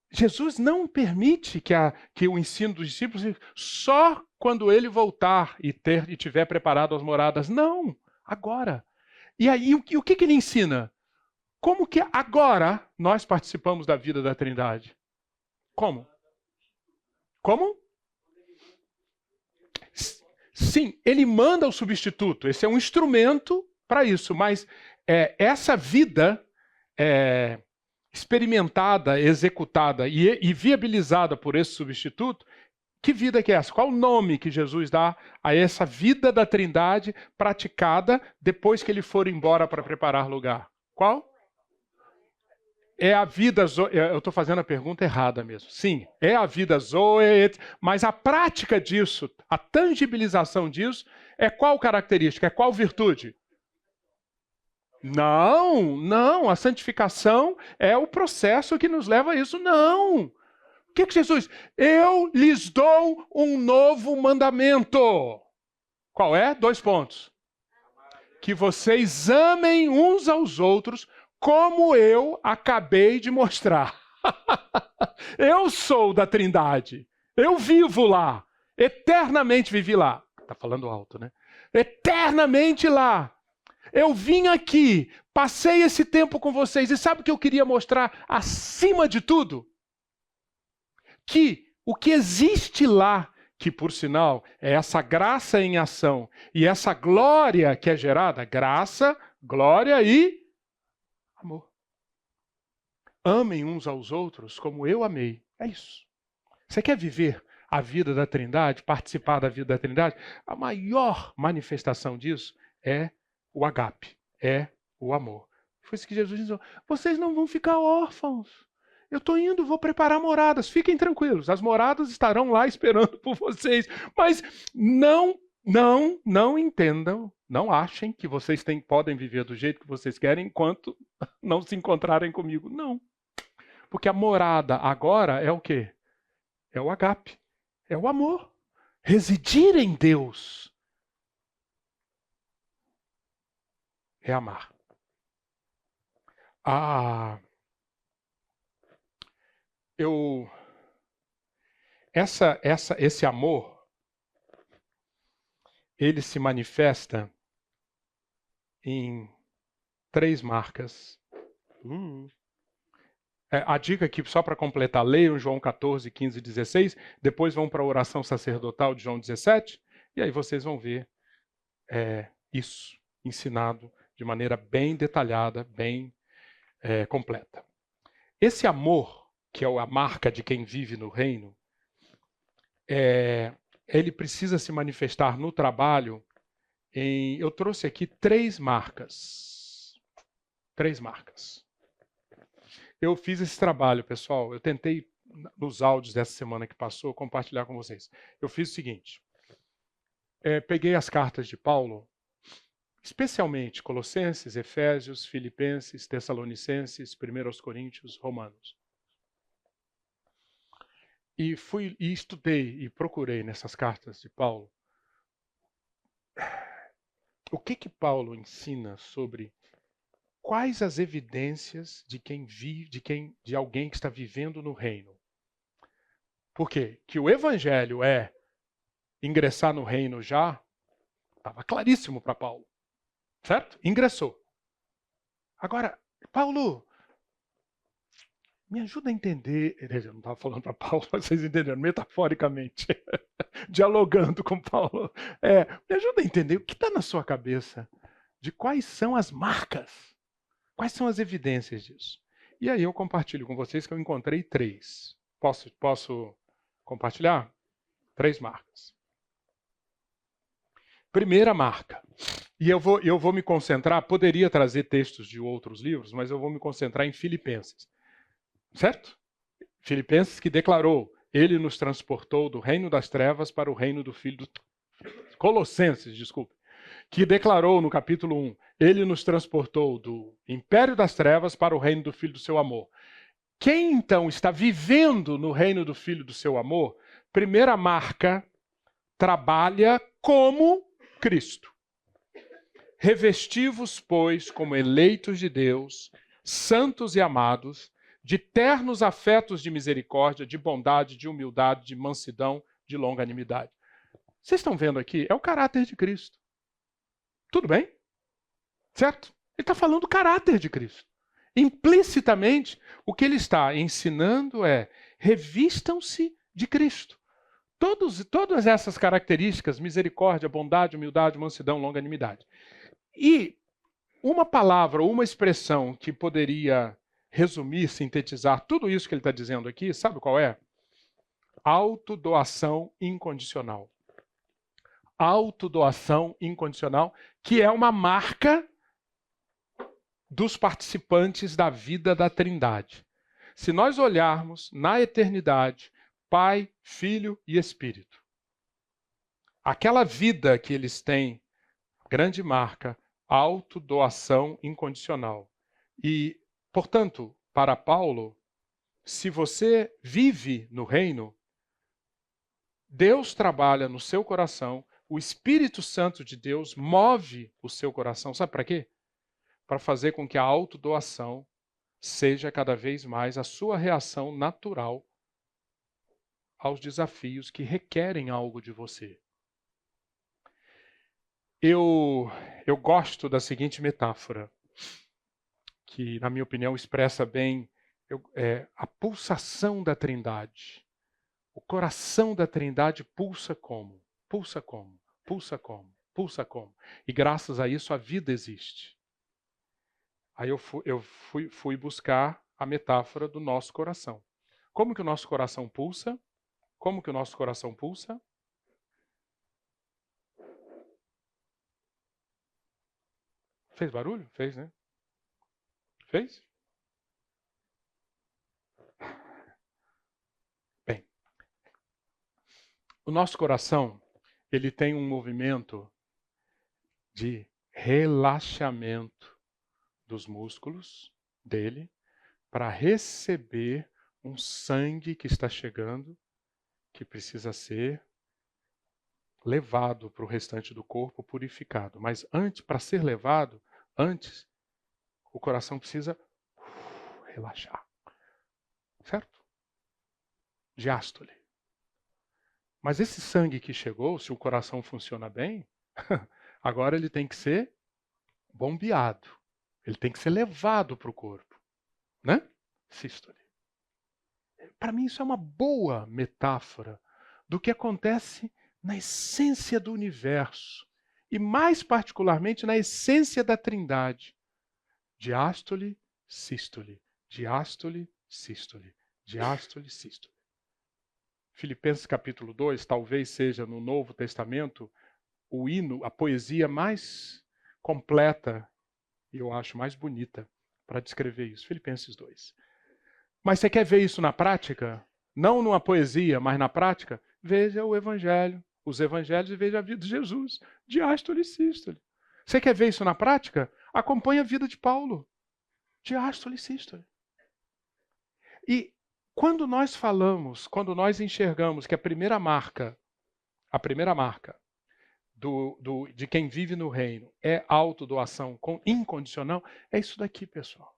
Jesus não permite que o ensino dos discípulos só quando ele voltar e tiver preparado as moradas. Não, agora. E aí, o que ele ensina? Como que agora nós participamos da vida da Trindade? Como? Como? Sim, ele manda o substituto. Esse é um instrumento para isso. Mas essa vida experimentada, executada e viabilizada por esse substituto, que vida que é essa? Qual o nome que Jesus dá a essa vida da Trindade praticada depois que ele for embora para preparar lugar? Qual? É a vida Zoe. Eu estou fazendo a pergunta errada mesmo. Sim, é a vida Zoe, mas a prática disso, a tangibilização disso, é qual característica? É qual virtude? Não, a santificação é o processo que nos leva a isso. Não. O que Jesus? Eu lhes dou um novo mandamento. Qual é? 2 pontos. Que vocês amem uns aos outros como eu acabei de mostrar. Eu sou da Trindade. Eu vivo lá. Eternamente vivi lá. Está falando alto, né? Eternamente lá. Eu vim aqui, passei esse tempo com vocês, e sabe o que eu queria mostrar acima de tudo? Que o que existe lá, que por sinal é essa graça em ação, e essa glória que é gerada, graça, glória e amem uns aos outros como eu amei. É isso. Você quer viver a vida da Trindade, participar da vida da Trindade? A maior manifestação disso é o agape, é o amor. Foi isso que Jesus disse: vocês não vão ficar órfãos. Eu estou indo, vou preparar moradas. Fiquem tranquilos, as moradas estarão lá esperando por vocês. Mas não entendam, não achem que vocês podem viver do jeito que vocês querem enquanto não se encontrarem comigo. Não. Porque a morada agora é o quê? É o agape, é o amor. Residir em Deus é amar. Esse amor, ele se manifesta em 3 marcas. A dica aqui, só para completar, leiam João 14, 15 e 16, depois vão para a oração sacerdotal de João 17, e aí vocês vão ver isso ensinado de maneira bem detalhada, bem completa. Esse amor, que é a marca de quem vive no reino, ele precisa se manifestar no trabalho eu trouxe aqui 3 marcas. 3 marcas. Eu fiz esse trabalho, pessoal. Eu tentei, nos áudios dessa semana que passou, compartilhar com vocês. Eu fiz o seguinte. Peguei as cartas de Paulo, especialmente Colossenses, Efésios, Filipenses, Tessalonicenses, 1 Coríntios, Romanos. E estudei e procurei nessas cartas de Paulo o que Paulo ensina sobre quais as evidências de quem vive, de alguém que está vivendo no reino. Por quê? Que o evangelho é ingressar no reino já, estava claríssimo para Paulo. Certo? Ingressou. Agora, Paulo, me ajuda a entender. Eu não estava falando para Paulo, mas vocês entenderam, metaforicamente. Dialogando com Paulo. Me ajuda a entender o que está na sua cabeça de quais são as marcas, quais são as evidências disso. E aí eu compartilho com vocês que eu encontrei 3. Posso compartilhar? 3 marcas. Primeira marca. E eu vou me concentrar, poderia trazer textos de outros livros, mas eu vou me concentrar em Filipenses. Certo? Filipenses que declarou: ele nos transportou do reino das trevas para o reino do Filho do... Colossenses, desculpe. Que declarou no capítulo 1, ele nos transportou do império das trevas para o reino do Filho do seu amor. Quem então está vivendo no reino do Filho do seu amor, primeira marca, trabalha como Cristo. Revesti-vos, pois, como eleitos de Deus, santos e amados, de ternos afetos de misericórdia, de bondade, de humildade, de mansidão, de longanimidade. Vocês estão vendo aqui? É o caráter de Cristo. Tudo bem? Certo? Ele está falando do caráter de Cristo. Implicitamente, o que ele está ensinando é: revistam-se de Cristo. Todas essas características, misericórdia, bondade, humildade, mansidão, longanimidade. E uma palavra ou uma expressão que poderia resumir, sintetizar tudo isso que ele está dizendo aqui, sabe qual é? Autodoação incondicional. Autodoação incondicional, que é uma marca dos participantes da vida da Trindade. Se nós olharmos na eternidade, Pai, Filho e Espírito, aquela vida que eles têm, grande marca, autodoação incondicional. E, portanto, para Paulo, se você vive no reino, Deus trabalha no seu coração, o Espírito Santo de Deus move o seu coração. Sabe para quê? Para fazer com que a autodoação seja cada vez mais a sua reação natural aos desafios que requerem algo de você. Eu gosto da seguinte metáfora, que, na minha opinião, expressa bem a pulsação da Trindade. O coração da Trindade pulsa como? Pulsa como? Pulsa como? Pulsa como? E graças a isso a vida existe. Aí eu fui buscar a metáfora do nosso coração. Como que o nosso coração pulsa? Como que o nosso coração pulsa? Fez barulho? Fez, né? Fez? Bem, o nosso coração, ele tem um movimento de relaxamento dos músculos dele para receber um sangue que está chegando, que precisa ser levado para o restante do corpo, purificado. Mas antes, para ser levado, antes, o coração precisa relaxar. Certo? Diástole. Mas esse sangue que chegou, se o coração funciona bem, agora ele tem que ser bombeado. Ele tem que ser levado para o corpo. Né? Sístole. Para mim isso é uma boa metáfora do que acontece na essência do universo. E mais particularmente na essência da Trindade. Diástole, sístole. Diástole, sístole. Diástole, sístole. Filipenses capítulo 2 talvez seja no Novo Testamento o hino, a poesia mais completa e eu acho mais bonita para descrever isso. Filipenses 2. Mas você quer ver isso na prática? Não numa poesia, mas na prática? Veja o Evangelho, os Evangelhos e veja a vida de Jesus. Diástole e sístole. Você quer ver isso na prática? Acompanhe a vida de Paulo. Diástole e sístole. E quando nós falamos, quando nós enxergamos que a primeira marca de quem vive no reino é autodoação incondicional, é isso daqui, pessoal.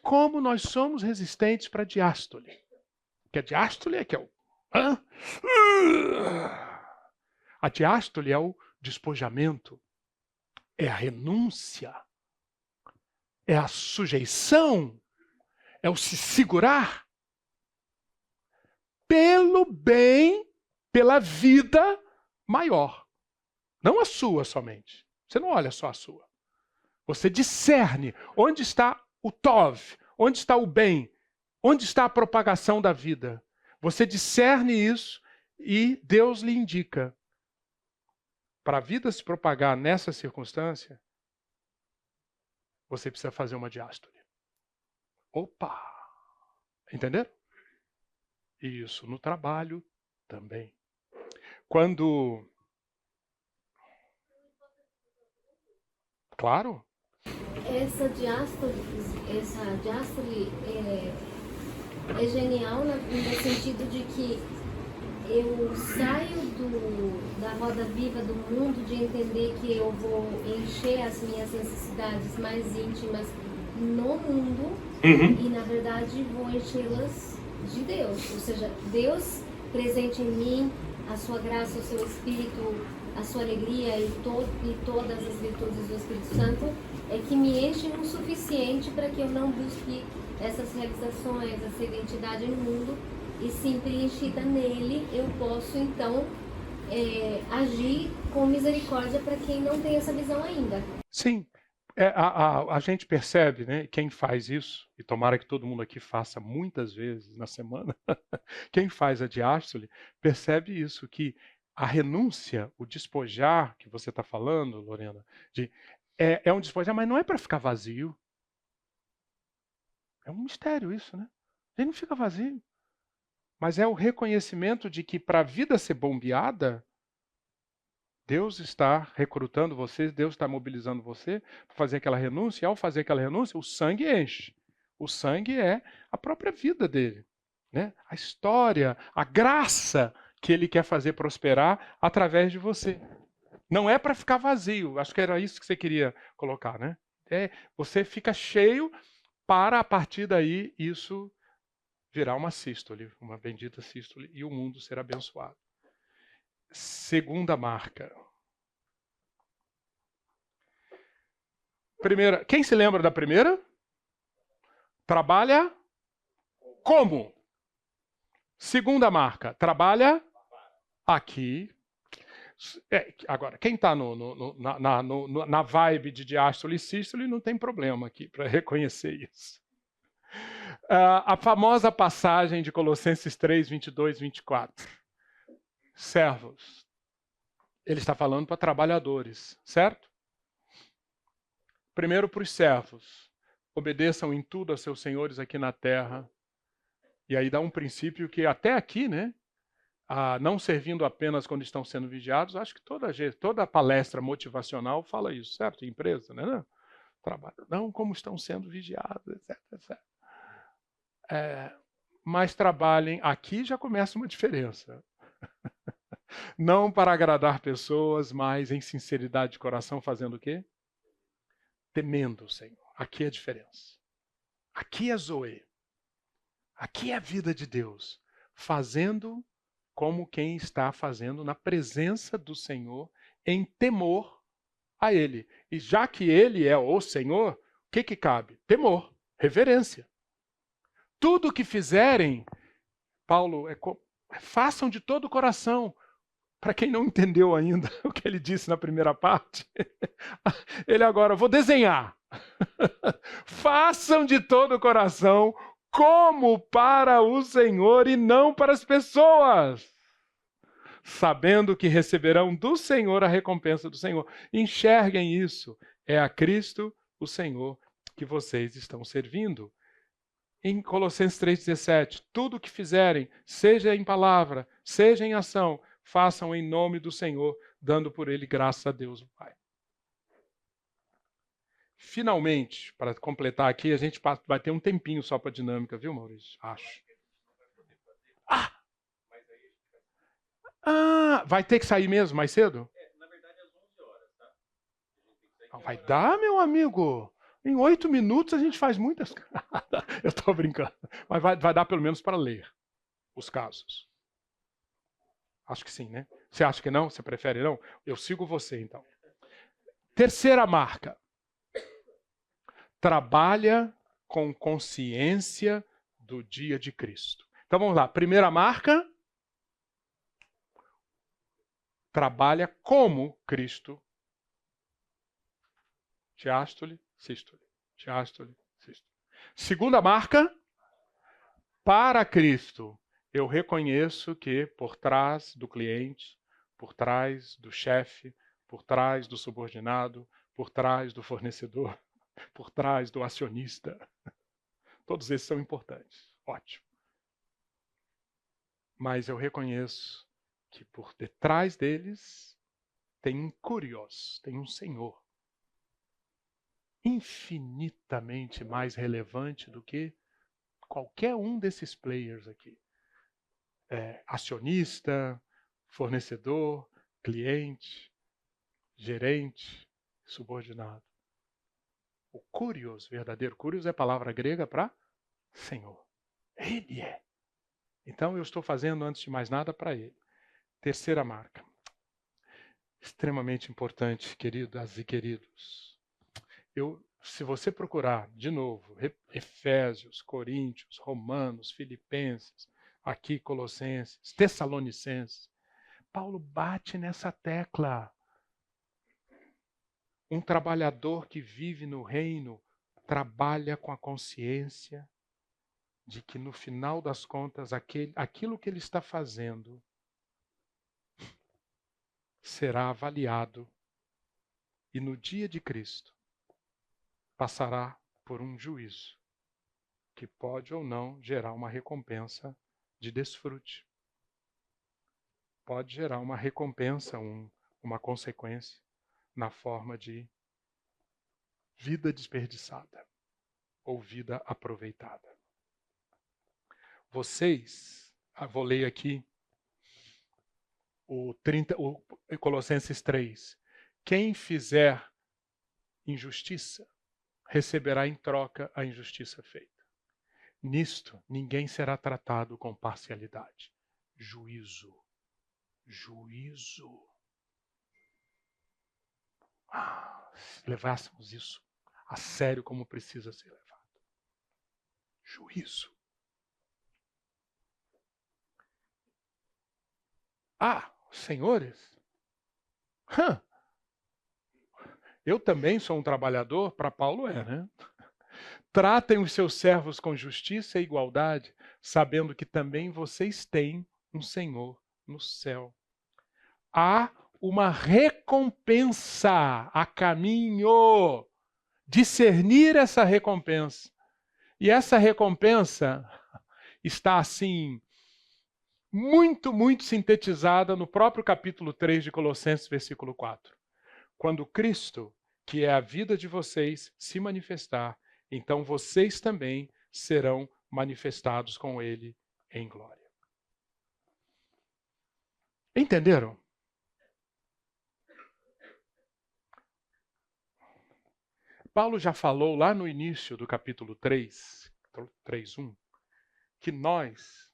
Como nós somos resistentes para a diástole. Que a diástole é que é o... A diástole é o despojamento, é a renúncia, é a sujeição, é o se segurar pelo bem, pela vida maior. Não a sua somente. Você não olha só a sua. Você discerne onde está o Tov, onde está o bem, onde está a propagação da vida. Você discerne isso e Deus lhe indica. Para a vida se propagar nessa circunstância, você precisa fazer uma diástole. Opa! Entenderam? Isso, no trabalho também. Quando... Claro. Essa diástole é genial no sentido de que eu saio da roda viva do mundo, de entender que eu vou encher as minhas necessidades mais íntimas no mundo e, na verdade, vou enchê-las de Deus. Ou seja, Deus presente em mim, a sua graça, o seu Espírito, a sua alegria e todas as virtudes do Espírito Santo é que me enchem o suficiente para que eu não busque essas realizações, essa identidade no mundo, e sim preenchida nele, eu posso então agir com misericórdia para quem não tem essa visão ainda. Sim, a gente percebe, né, quem faz isso, e tomara que todo mundo aqui faça muitas vezes na semana, quem faz a diástole percebe isso, que a renúncia, o despojar que você está falando, Lorena, é um despojar, mas não é para ficar vazio. É um mistério isso, né? Ele não fica vazio. Mas é o reconhecimento de que para a vida ser bombeada, Deus está recrutando você, Deus está mobilizando você para fazer aquela renúncia, e ao fazer aquela renúncia, o sangue enche. O sangue é a própria vida dele, né? A história, a graça que ele quer fazer prosperar através de você. Não é para ficar vazio, acho que era isso que você queria colocar, né? Você fica cheio para, a partir daí, isso virar uma sístole, uma bendita sístole, e o mundo ser abençoado. Segunda marca. Primeira, quem se lembra da primeira? Trabalha como? Segunda marca, trabalha aqui. Agora, quem está na vibe de diástole e sístole não tem problema aqui para reconhecer isso. A famosa passagem de Colossenses 3, 22, 24. Servos. Ele está falando para trabalhadores, certo? Primeiro para os servos. Obedeçam em tudo a seus senhores aqui na terra. E aí dá um princípio que até aqui, né? Não servindo apenas quando estão sendo vigiados, acho que toda palestra motivacional fala isso, certo? Empresa, né? Não, trabalho, não como estão sendo vigiados, etc, etc. Mas trabalhem, aqui já começa uma diferença. Não para agradar pessoas, mas em sinceridade de coração, fazendo o quê? Temendo o Senhor. Aqui é a diferença. Aqui é Zoe. Aqui é a vida de Deus. Fazendo como quem está fazendo na presença do Senhor, em temor a Ele. E já que Ele é o Senhor, o que cabe? Temor, reverência. Tudo o que fizerem, Paulo, façam de todo o coração. Para quem não entendeu ainda o que ele disse na primeira parte, ele agora, vou desenhar. Façam de todo o coração, como para o Senhor e não para as pessoas, sabendo que receberão do Senhor a recompensa do Senhor. Enxerguem isso. É a Cristo, o Senhor, que vocês estão servindo. Em Colossenses 3,17, tudo o que fizerem, seja em palavra, seja em ação, façam em nome do Senhor, dando por ele graças a Deus o Pai. Finalmente, para completar aqui, a gente vai ter um tempinho só para dinâmica, viu, Maurício? Acho. Vai ter que sair mesmo mais cedo? Na verdade, às 11 horas, tá? Vai dar, meu amigo. Em 8 minutos a gente faz muitas. Eu estou brincando. Mas vai dar pelo menos para ler os casos. Acho que sim, né? Você acha que não? Você prefere não? Eu sigo você, então. Terceira marca. Trabalha com consciência do dia de Cristo. Então vamos lá. Primeira marca. Trabalha como Cristo. Diástole, sístole. Diástole, sístole. Segunda marca. Para Cristo. Eu reconheço que por trás do cliente, por trás do chefe, por trás do subordinado, por trás do fornecedor, por trás do acionista, todos esses são importantes. Ótimo. Mas eu reconheço que por detrás deles tem um Kurios, tem um Senhor. Infinitamente mais relevante do que qualquer um desses players aqui. Acionista, fornecedor, cliente, gerente, subordinado. O Kurios, verdadeiro Kurios, é a palavra grega para Senhor. Ele é. Então eu estou fazendo, antes de mais nada, para Ele. Terceira marca. Extremamente importante, queridas e queridos. Se você procurar, de novo, Efésios, Coríntios, Romanos, Filipenses, aqui Colossenses, Tessalonicenses, Paulo bate nessa tecla. Um trabalhador que vive no reino trabalha com a consciência de que no final das contas aquilo que ele está fazendo será avaliado e no dia de Cristo passará por um juízo que pode ou não gerar uma recompensa de desfrute. Pode gerar uma recompensa, uma consequência na forma de vida desperdiçada ou vida aproveitada. Vocês, vou ler aqui o Colossenses 3. Quem fizer injustiça, receberá em troca a injustiça feita. Nisto, ninguém será tratado com parcialidade. Juízo. Juízo. Se levássemos isso a sério como precisa ser levado. Juízo. Senhores, eu também sou um trabalhador, para Paulo né? Tratem os seus servos com justiça e igualdade, sabendo que também vocês têm um Senhor no céu. Há uma recompensa a caminho. Discernir essa recompensa. E essa recompensa está assim, muito, muito sintetizada no próprio capítulo 3 de Colossenses, versículo 4. Quando Cristo, que é a vida de vocês, se manifestar, então vocês também serão manifestados com Ele em glória. Entenderam? Paulo já falou lá no início do capítulo 3, 3:1, que nós,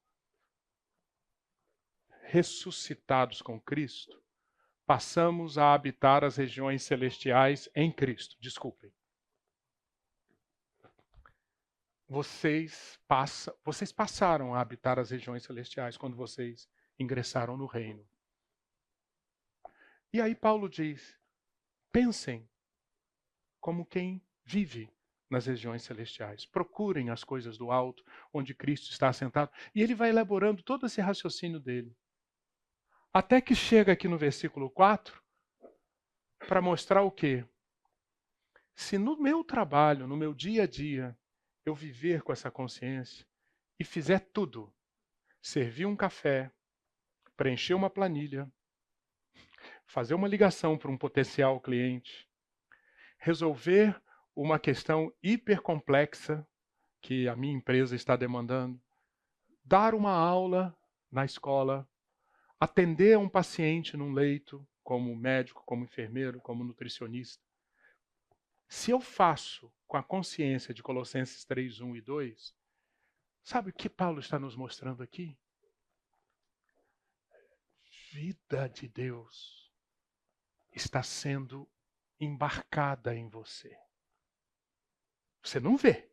ressuscitados com Cristo, passamos a habitar as regiões celestiais em Cristo. Desculpem. Vocês passaram a habitar as regiões celestiais quando vocês ingressaram no reino. E aí Paulo diz, pensem como quem vive nas regiões celestiais. Procurem as coisas do alto, onde Cristo está assentado. E ele vai elaborando todo esse raciocínio dele. Até que chega aqui no versículo 4, para mostrar o quê? Se no meu trabalho, no meu dia a dia, eu viver com essa consciência e fizer tudo, servir um café, preencher uma planilha, fazer uma ligação para um potencial cliente, resolver uma questão hipercomplexa que a minha empresa está demandando, dar uma aula na escola, atender a um paciente num leito, como médico, como enfermeiro, como nutricionista. Se eu faço com a consciência de Colossenses 3, 1 e 2, sabe o que Paulo está nos mostrando aqui? Vida de Deus está sendo embarcada em você. Você não vê.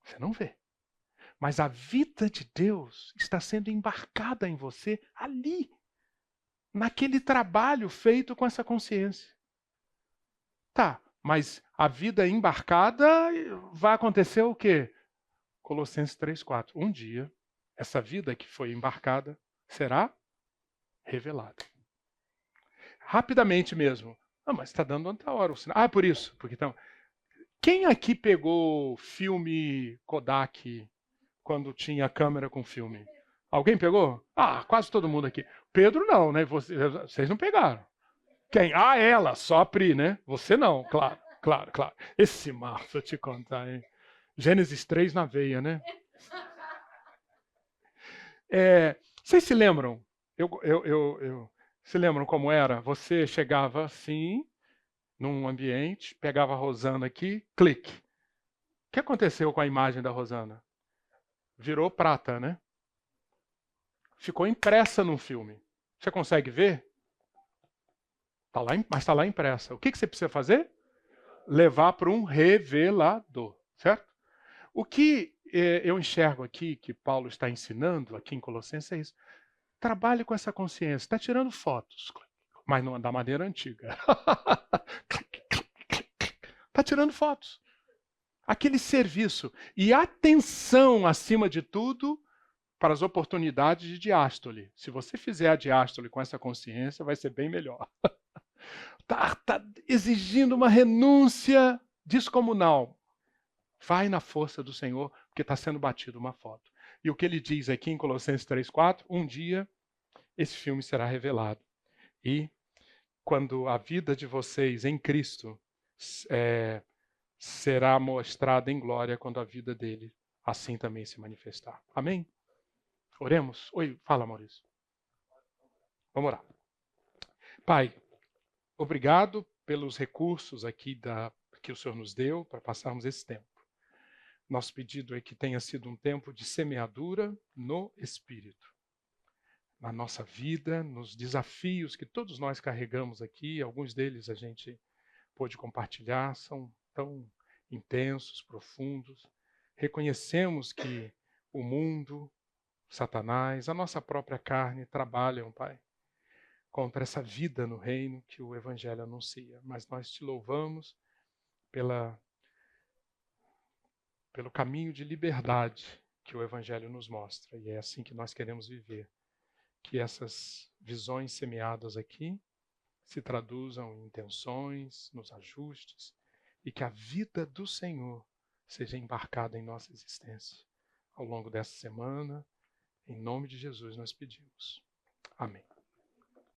Você não vê. Mas a vida de Deus está sendo embarcada em você ali, naquele trabalho feito com essa consciência. Tá, mas a vida embarcada vai acontecer o quê? Colossenses 3:4. Um dia, essa vida que foi embarcada será revelada. Rapidamente mesmo. Ah, mas está dando outra hora o sinal. Ah, por isso. Porque então, quem aqui pegou filme Kodak quando tinha câmera com filme? Alguém pegou? Ah, quase todo mundo aqui. Pedro não, né? Vocês não pegaram. Quem? Ah, ela, só a Pri, né? Você não, claro, claro, claro. Esse Marcos, eu te contar, hein? Gênesis 3 na veia, né? Vocês se lembram? Se lembram como era? Você chegava assim, num ambiente, pegava a Rosana aqui, clique. O que aconteceu com a imagem da Rosana? Virou prata, né? Ficou impressa num filme. Você consegue ver? Tá lá, mas está lá impressa. O que você precisa fazer? Levar para um revelador, certo? O que eu enxergo aqui, que Paulo está ensinando aqui em Colossenses, é isso. Trabalhe com essa consciência. Está tirando fotos, mas não da maneira antiga. Está tirando fotos. Aquele serviço. E atenção, acima de tudo, para as oportunidades de diástole. Se você fizer a diástole com essa consciência, vai ser bem melhor. Está exigindo uma renúncia descomunal. Vai na força do Senhor, porque está sendo batido uma foto. E o que ele diz aqui em Colossenses 3:4, um dia esse filme será revelado. E quando a vida de vocês em Cristo será mostrada em glória, quando a vida dele assim também se manifestar. Amém? Oremos? Oi, fala, Maurício. Vamos orar. Pai, obrigado pelos recursos aqui que o Senhor nos deu para passarmos esse tempo. Nosso pedido é que tenha sido um tempo de semeadura no Espírito. Na nossa vida, nos desafios que todos nós carregamos aqui, alguns deles a gente pôde compartilhar, são tão intensos, profundos. Reconhecemos que o mundo, Satanás, a nossa própria carne trabalham, Pai, contra essa vida no reino que o Evangelho anuncia. Mas nós te louvamos pelo caminho de liberdade que o Evangelho nos mostra. E é assim que nós queremos viver. Que essas visões semeadas aqui se traduzam em intenções, nos ajustes, e que a vida do Senhor seja embarcada em nossa existência. Ao longo dessa semana, em nome de Jesus nós pedimos. Amém.